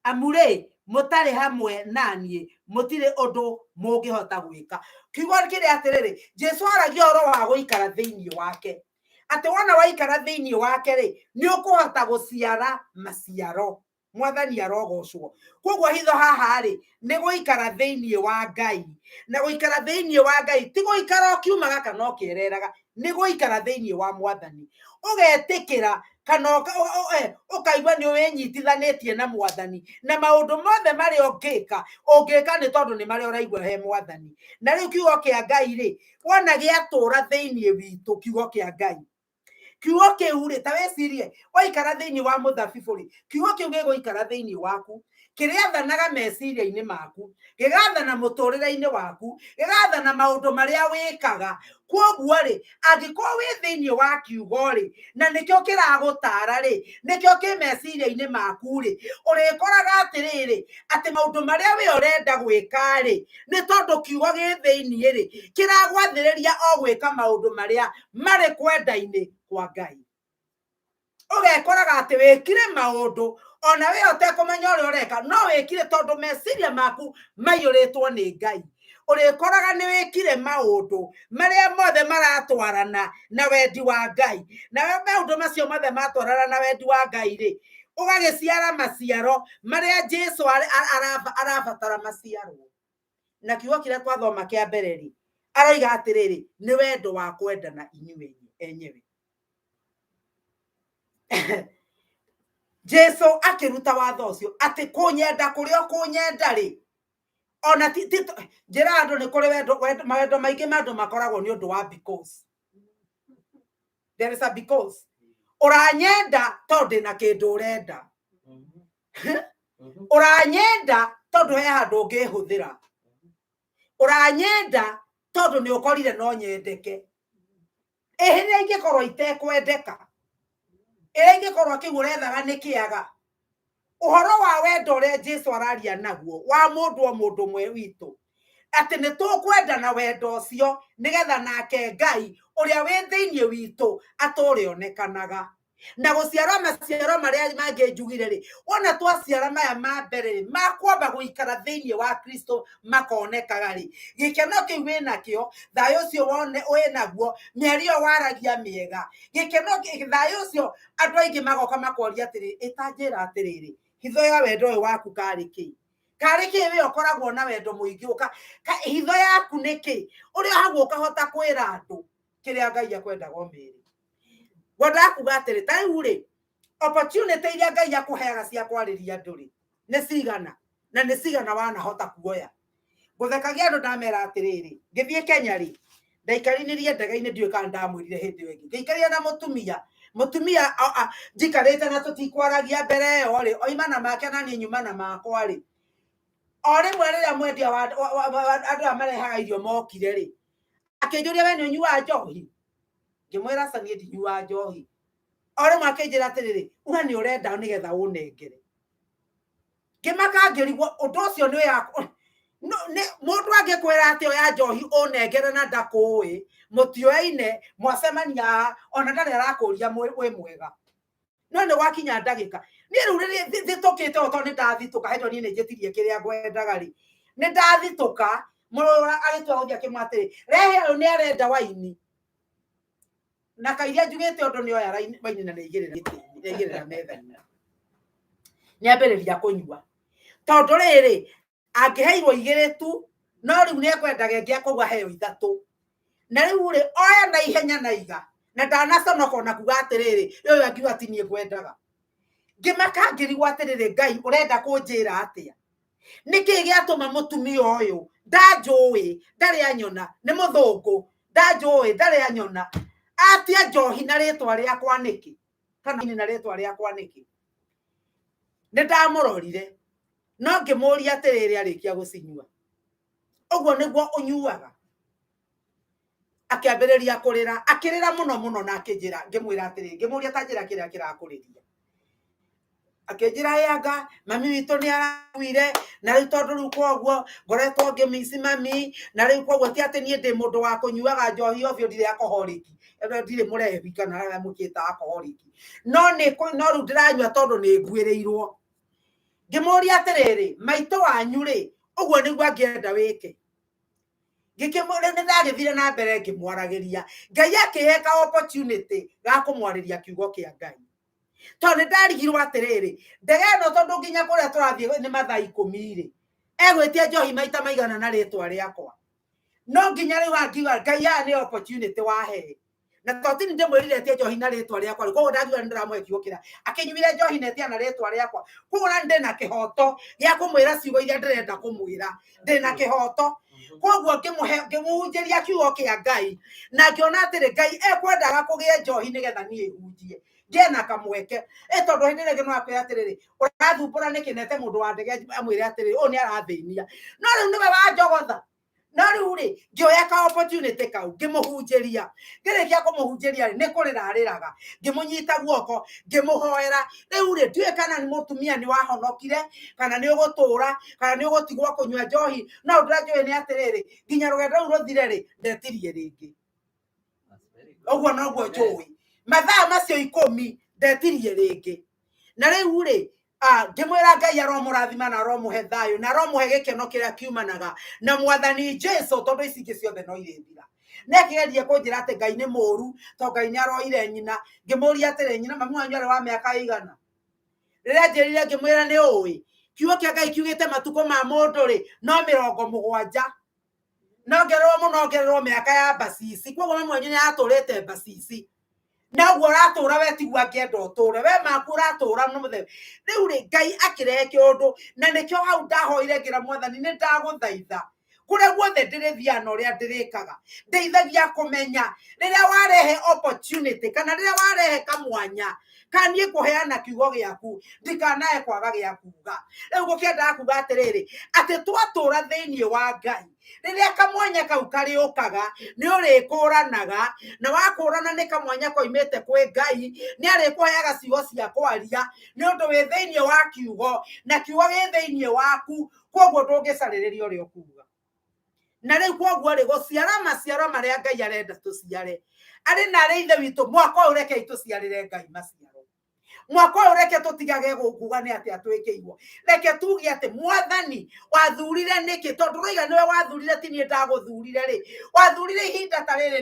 amure mutari hamwe nanie mutire undu mungihota gwika kiugo kiri atiriri Jesu aragia oro wa guikara thiini wake ati wona waikara thiini wake ri ni ukuhota guciara maciaro mwathani arogocwo koguo hitho haha ri ni guikara thiini wa Ngai na guikara thiini wa Ngai ti guikara ukiumaga kana ukiereraga ni guikara thiini wa mwathani ugetikira kana ukaigua ni winyitithanitie na mwathani na maundu mothe mari ungika ni tondu ni mari uraigua he mwathani na riu kiugo kia Ngai ri wona giatura thiini witu kiugo kia Ngai kiugo kiu ri ta wecirie waikara thiini wa muthabibu ri kiugo kiu giguikara thiini waku kiriathanaga meciria-ini maku gigathana muturire-ini waku gigathana maundu maria wikaga koguo ri angikorwo wi thiini wa kiugo ri na nikio kiragutara ri nikio ki meciria-ini maku ri urikoraga atiriri ati maundu maria we urenda gwika ri ni tondu kiugo gi thiini ri kiragwathiriria o gwika maundu maria mari kwenda-ini kwa Ngai ugekoraga ati wikire maundu ona we utekumenya uri ureka no wikire tondu meciria maku maiyuritwo ni Ngai urikoraga ni wikire maundu maria mothe maratwarana na wendi wa Ngai na maundu macio mothe matwarana na wendi wa Ngai ri ugagiciara maciaro maria Jesu arabatara maciarwo na kiugo kiria twathoma kia mbere ri aroiga atiriri ni wendo wa kwendana inyuĩ enyewe Jesu akiruta watho ucio ati kunyenda kurio kunyenda ri ona njira andu ni kuri wendo maingi mandu makoragwo ni undu wa because there is a because uranyenda tondu na kindu urenda uranyenda tondu he handu ungihuthira uranyenda tondu ni ukorire no nyendeke ehire ingikorwo itekwendeka ingikorwo kigurethaga ni kiaga uhoro wa wendo ure Jesu araria naguo wa mundu o mundu mwe witu ati ni tukwenda na wendo ucio nigetha nake Ngai uria wi thiini witu aturionekanaga na guciara maciaro maria mangi njugire ri wona twaciara maya ma mbere ri makwamba guikara thiini wa Kristo makonekaga ri gikeno kiu wina kio thayo ucio wone winaguo mĩario waragia miega gikeno thayo ucio andu aingi magoka makoria atiri itanjira atiriri hitho ya wendo uyu waku kari ki we ukoragwo na wendo muingi hitho yaku niki uria hagu ukahota kwira andu kiria Ngai akwendaga umiri Goda kugatire taiure opportunity iria Ngai akuheaga cia kwariria andu ri ni cigana na ni cigana wana hota kuoya guthekagia andu ndamera atiriri ngithie Kenya ri ndaikarinirie ndege-ini ndiwe kana ndamwirire hindi wengi ngikaria na mutumia njikarite na tutikwaragia mbere yo ri oimana make na ni nyumana makwa ri ore mwereria mwendia wa andu amarehaga irio mokire ri akinjuria we ni unyua njohi ngimwira sanie ndinyua njohi ore makinjira atiriri uga ni urenda nigetha unengere ngimaka ngirigwo undu ucio ni yako mundu angikwira ati oya njohi unengere na ndakui mutioine mwacemania ona ndari arakuria mwe mwega no ni wakinya ndagika ni riu thitũkĩte o tondũ nĩndathitũka hĩndĩ niĩ nĩnjĩtirie kĩrĩa ngwendaga rĩ nĩndathitũka mũrũra agĩtua gũthiĩ akĩmwatĩrĩ rehe ũyũ nĩ arenda waini na kairia njugĩte ũndũ nĩoya waini na nĩaigĩrĩra metha-inĩ nĩambĩrĩria kũnyua tondũ rĩrĩ angĩheirwo igĩrĩ tu no rĩu nĩekwendaga ĩngĩ akauga heo ithatũ na rĩu rĩ oya na ihenya na iga na ndanaconoka na kuga atiriri yo akiuga ati nie ngwendaga ngimaka ngirigwo atiriri Ngai urenda kunjira atia niki giatuma mutumia uyu ndanjui ndari anyona ni muthungu ndanjui ndari anyona atia njohi na ritwa riakwa niki kana ni na ritwa riakwa niki ndamurorire no ngimuria atiriri arikia gucinyua uguo niguo unyuaga akiambiriria kurira akirira muno na akinjira ngimwira atiri ngimuria tanjira kiria kirakuriria akinjira yanga mami witu ni arakuire na riu tondu riu koguo ngoretwo ngimisi mami na riu koguo ti ati nie ndi mundu wa kunyuaga njohi ovyo ndire alcoholic ndire murevi kana ara mukita alcoholic no riu ndiranyua tondu ni ngwirirwo ngimuria atiriri maito wanyu ri uguo niguo angienda wike ngikimure ndagithire na mbere ngimwaragiria Ngai akiheka opportunity ga kumwariria kiugo kia Ngai tondu ndarigirwo atiriri ndege no tondu nginya kuria turathie ni mathaa 10 ri egwitie njohi maita maigana na ritwa riakwa no nginya riu angiuga Ngai ya ni opportunity wahe na totini ndimwirire tie njohi na ritwa riakwa koguo ndagiuga ndiramwekiukira akinyuire njohi na tie na ritwa riakwa koguo ndi na kihoto gia kumwira ciugo iria ndirenda kumwira ndi na kihoto koguo ngimuhunjiria kiugo kia Ngai na ngiona atiri Ngai ekwendaga kugie njohi nigetha nie hunjie ngena kamweke tondu hindi rege no akwira atiriri urathumbura nikinete mundu wa ndege amwire atiriri o ni arathinia no riu niwe wanjogotha no riu ri ngioya ka opportunity kau ngimuhunjiria ngirikia kumuhunjiria ni kurirariraga ngimunyita guoko ngimuhoera riu ri ndue kana ni mutumia ni wahonokire kana ni ugutura kana ni ugutigwa kunywa njohi no ndirajoe ni atiriri nginya rugendo ru ruthire ri ndetirie ringi oguo no guo njui mathaa macio 10 ndetirie ringi na riu ri ngimwira Ngai aromurathima na aromuhe thayo na aromuhe gikeno kiria kiumanaga na mwathani Jesu tondu ici ingi ciothe no irithira nekigerie kunjira ati Ngai ni muru to Ngai ni aroire nyina ngimuria atire nyina mamu wanyu ari wa miaka igana riria njirire ngimwira ni uwi kiugo kia Ngai kiugite matuko ma mundu ri no 70 no ngerwo miaka ya basisi koguo mamu wanyu ni aturite basisi na guo ratura wetigwa ngenda uture we maku ratura no muthe riu ri Ngai akirehe kiundu na nikio hau ndahoire ngira mwathani ni ndaguthaitha kuria guothe ndirithia no ria ndirikaga ndeithagia kumenya riria warehe opportunity kana riria warehe kamwanya kanie kuheana kiugo giaku ndikanae kwaga gia kuga riu gukienda kuga atiriri ati twatura thiini wa Ngai riria kamwanya kau kariukaga ni urikuranaga na wakurana ni kamwanya koimite kwi Ngai ni arikuheaga ciugo cia kwaria ni undu wi thiini wa kiugo na kiugo gi thiini waku koguo ndungicariria uria ukuga na riu koguo ri guciara maciaro maria Ngai arenda tuciare ari na ri ithe witu mwaka ureke ituciarire Ngai maciaro mwaka ureke tutigage gukuga ni ati atwikiirwo reke tugi ati mwathani wathurire niki tondu roiga niwe wathurire tini ndaguthurire ri wathurire ihinda tarire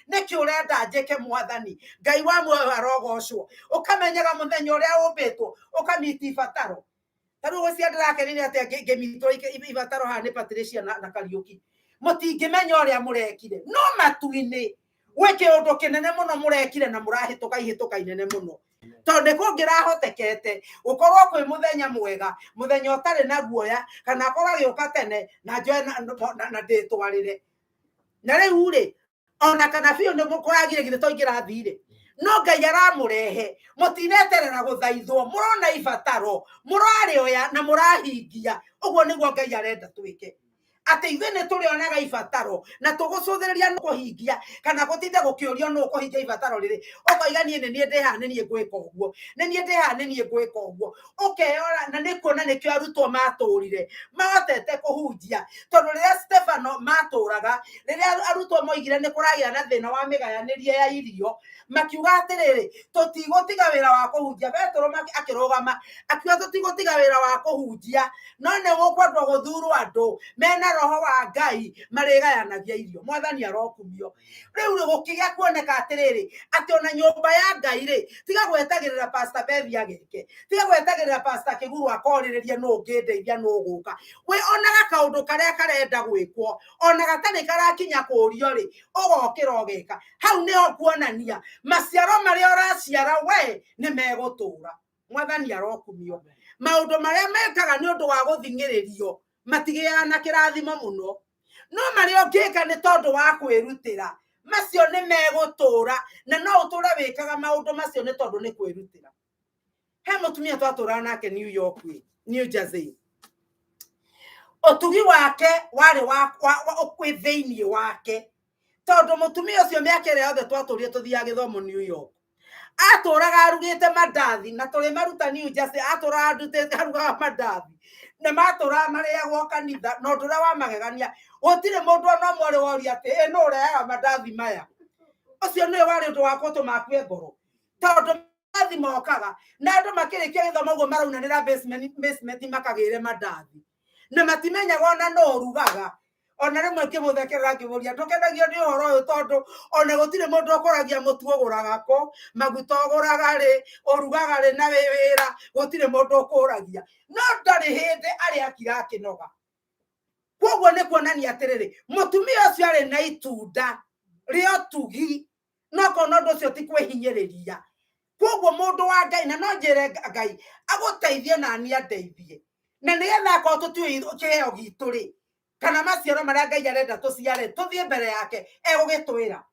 niki urenda njeke mwathani Ngai wa muoyo arogocwo ukamenyaga muthenya uria umbitwo ukamiti ibataro taru gucia ndirakenire ati ngemitwo ibataro ha ni Patricia na Kariuki mutingimenya uria murekire no matuini weke undu kinene muno murekire na murahituka ihituka inene muno tondu kungirahotekete ukorwo kwi muthenya mwega muthenya utari na guoya kana akora giuka tene na njoe na nditwarire na riu ri ona kana biu ni mukuragire githe toingira thire no Ngai aramurehe mutineterera guthaithwo murona ibataro murarioya na murahingia uguo niguo Ngai arenda twike ati ithe ni turionaga ibataro na tugucuthiriria no kuhingia kana gutinde gukiurio no kuhingia ibataro riri okoiga nie ni ndiha ni nie gwika uguo ni nie ndiha ni nie gwika uguo ukeyora na nikuona nikio arutwo maturire mahotete kuhunjia tondu riria Stefano maturaga riria arutwo moigire ni kuragia na thina wa migayanirie ya irio makiuga atiriri tutigutiga wira wa kuhunjia Petro akirugama akiuga tutigutiga wira wa kuhunjia no ne gukwendwo guthurwo andu mena roho wa Ngai marigayanagia irio mwathani arokumio riu ri gukigia kuoneka atiriri ati ona nyumba ya Ngai ri tiga gwetagirira pastor Bethia gike tiga gwetagirira pastor Kiguru akorirerie no ngindeithia no guka we onaga kaundu karia karenda gwikwo ona gatani karakinya kurio ri ugokira ogeka hau niho kuonania maciaro maria uraciara we ni megutura mwathani arokumio maundu maria mekaga ni undu wa guthingiririo matigiana na kirathimo muno no mario ngika ni tondu wa kwirutira macio ni megutura na no utura wikaga maundu macio ni tondu ni kwirutira he mutumia twatura nake New York New Jersey otugi wake wari wa kwithiini wake tondu mutumia ucio miaka ria othe twaturie tuthia githomo New York aturaga arugite mandathi na turi maruta New Jersey aturaga ndute aruga mandathi na matura maria gwo kanitha no ndura wa magegania gutire mundu no mwari wori ati no ureaga mandathi maya ucio ni wari undu wa kutumakue ngoro tondu mandathi mokaga na andu makirikia githomo uguo maraunanira basement makagire mandathi na matimenyaga ona no rugaga ona rimwe kimuthekera ngimuria ndukenagio ni uhoro uyu tondu ona gutire mundu ukoragia mutu uguraga ko maguta uguraga ri urugaga ri na wira gutire mundu ukuragia no ndari hindi ari akira kinoga koguo ni kuonania atiriri mutumia ucio ari na itunda rio tugi no kono ndu ucio ti kwihinyiriria koguo mundu wa Ngai na no njire Ngai aguteithie na ni andeithie na nigetha ko tutui kiheo gitu ri kana maciaro maria Ngai arenda tuciare tuthie mbere yake egugitwira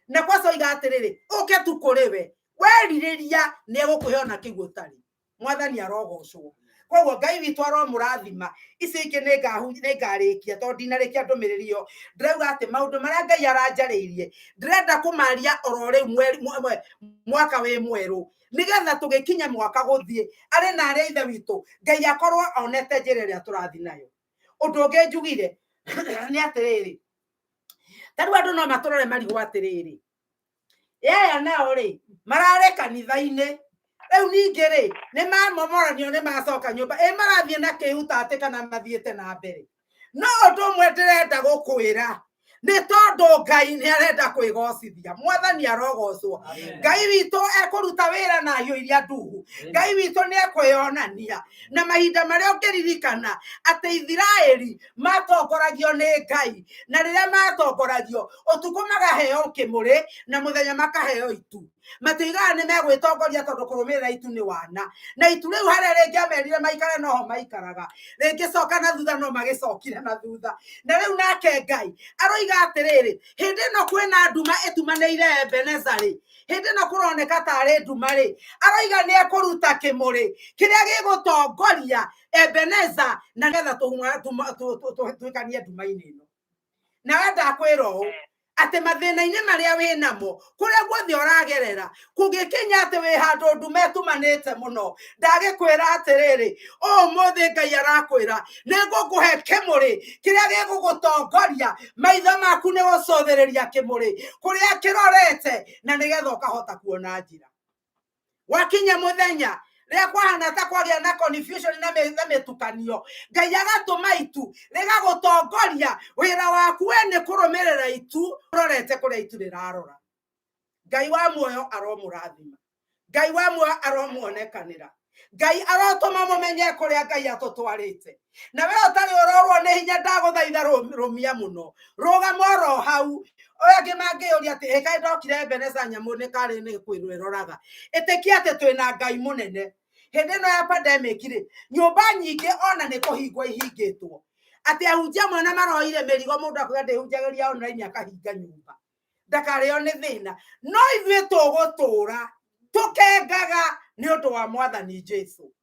na kwaso iga atiriri uke tu kuriwe weririria ni egukuhe ona kiguo tari mwathani arogocwo koguo Ngai witu aromurathima ici iki ni ngarikia tondu ndinarikia ndumiririo ndirauga ati maundu maria Ngai aranjariirie ndirenda kumaria orore mwaka we mweru nigetha tugikinya mwaka guthie ari na ari ithe witu Ngai akorwo onete njira iria turathi nayo undu ungi njugire ni atiriri tariu andu no maturore marigo atiriri yaya nao ri marare kanitha-ini riu ningi ri ni mamomoranio ni macoka nyumba marathie na kiuta ati kana mathiete na mbere no undu umwe ndirenda gukwira ni tondu Ngai ni arenda kwigocithia mwathani arogocwo Ngai witu ekuruta wira na hiu iria nduhu Ngai witu ni ekwionania na mahinda maria ungiririkana ati Israeli matongoragio ni Ngai na riria matongoragio utuku magaheo kimuri na muthenya makaheo itu matigaga ni megwitongoria tondu kurumirira itu ni wana na itu riu haria ringi amerire maikare noho maikaraga ringi coka na thutha no magicokire na thutha na riu nake Ngai aroiga atiriri hindi no kwina nduma itumaneire Ebenezari hindi no kuroneka tari nduma ri aroiga ni ekuruta kimuri kiria gigutongoria Ebeneza na getha tuikanie nduma-ini ino na wenda kwira uu ati mathina-ini maria winamo kuria guothe uragerera kugikinya ati wi handu ndume tumanite muno ndagikwira atiriri umuthi Ngai arakwira ningukuhe kimuri kiria gigugutongoria maitho maku ni gucothiriria kimuri kuria kirorete na nigetha ukahota kuona njira wakinya muthenya ria kwahana ta kwagia na confusion na mitukanio Ngai agatuma itu rigagutongoria wira waku we ni kurumirira itu rorete kuria itu rirarora Ngai wa muoyo aromurathima Ngai wa muoyo aromuonekanira Ngai arotuma mumenye kuria Ngai atutwarite na we utari urorwo ni hinya ndaguthaitha rumia muno rugama ro hau oya ngimangiuria ati hekai ndokire Ebeneza nyamu ni kari ni kwirweroraga itikia ati twina Ngai munene hindi no ya pandemic ri nyumba nyingi ona ni kuhingwa ihingitwo ati ahunjia mwana maroire merigo mundu akuga ndihunjagiria online akahinga nyumba ndakareo ni thina no ithuĩ tugutura tukengaga ni undu wa mwathani Jesu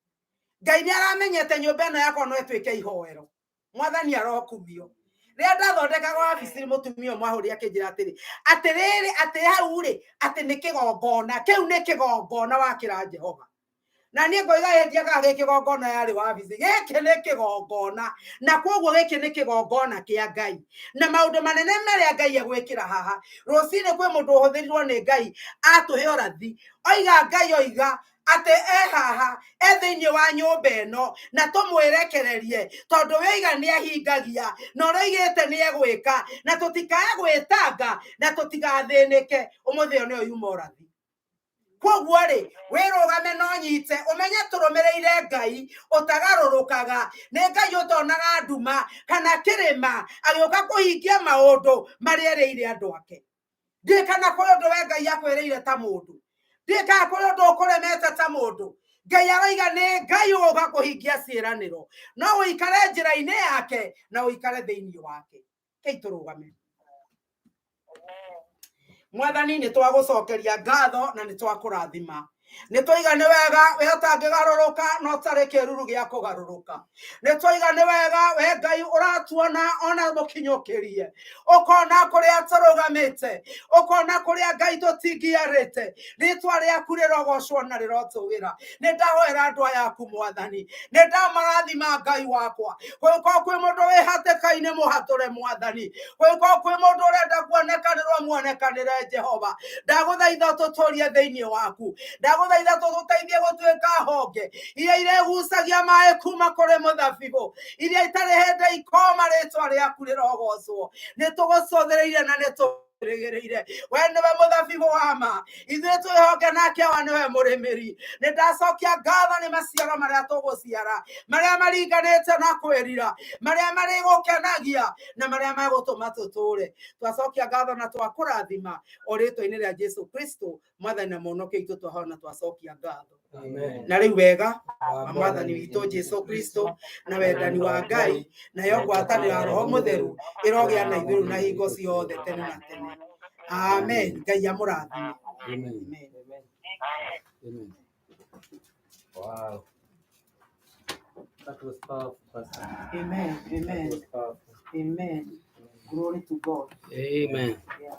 Ngai ni aramenyete nyumba ino yakwa no ituike ihoero mwathani arokumio ria ndathondekaga wabici mutumia mwahuri akinjira atiriri ati hau ri ati ni kigongona kiu ni kigongona wakira Jehova na ni ngoiga hendiaga giki kigongona yari wabici giki ni kigongona na koguo giki ni kigongona kia Ngai na maundu manene maria Ngai egwikira haha rucini kwi mundu uhuthirirwo ni Ngai atuhe orathi oiga Ngai oiga ate haha thiini wa nyumba ino na tumwirekererie tondu wiga ni ahingagia no roigite ni egwika na tutikae gwitanga na tutigathinike umuthi oni oyuma orathi koguo ri wirugame no nyite umenye turumireire Ngai utagarurukaga ni Ngai utonaga nduma kana kirima agioka kuhingia maundu mariereire andu ake ndikana kuri undu we Ngai akwereire ta mundu ndika kuri undu ukuremete ta mundu Ngai aroiga ni Ngai uga kuhingia ciiraniro no uikare njira-ini yake na uikare thiini wake kei turugame mwathani ni twagucokeria ngatho na ni twakurathima ni twiga ni wega we utangigaruruka no tari kiruru gia kugaruruka ni twiga ni wega we Ngai uratuona ona mukinyukirie ukona kuria turugamite ukona kuria Ngai tutingiarite ritwa riaku rirogocwo na rirotugira ni ndahoera andu aya aku mwathani ni ndamarathima Ngai wakwa gwiko kwi mundu wi hatikaine muhature mwathani gwiko kwi mundu urenda kuonekanirwo muonekanire Jehova ndaguthaitha tuturie thiini waku tũgũthaitha tũgũteithie gũtuĩka honge iria iregucagia maĩ kuma kũrĩ mũthabibũ, iria itarĩ hĩndĩ ikoma rĩtwa rĩaku rĩrogocwo. Nĩ tũgũcũthĩrĩire na nĩ tũrĩgĩrĩire, we nĩwe mũthabibũ wa ma, ithuĩ twĩ honge nake we nĩwe mũrĩmĩri. Nĩ ndacokia ngatho nĩ maciaro marĩa tũgũciara, marĩa maringanĩte na kwĩrira, marĩa marĩ gũkenagia na marĩa megũtũma tũtũre. Twacokia ngatho na twakũrathima o rĩtwa-inĩ rĩa Jesu Kristo mwathani na mũhonokia witũ twahona twacokia ngatho. Na rĩu wega wa mwathani witũ Jesu Kristo na wendani wa Ngai na yo ngwatanĩro ya Roho Mũtheru ĩrogĩa na ithuĩ na hingo ciothe tene na tene. Amen. Ngai amũrathime. Amen. Amen. Wow. That was powerful, Pastor. Amen. Amen. That was powerful. Amen. Glory to God. Amen. Yeah.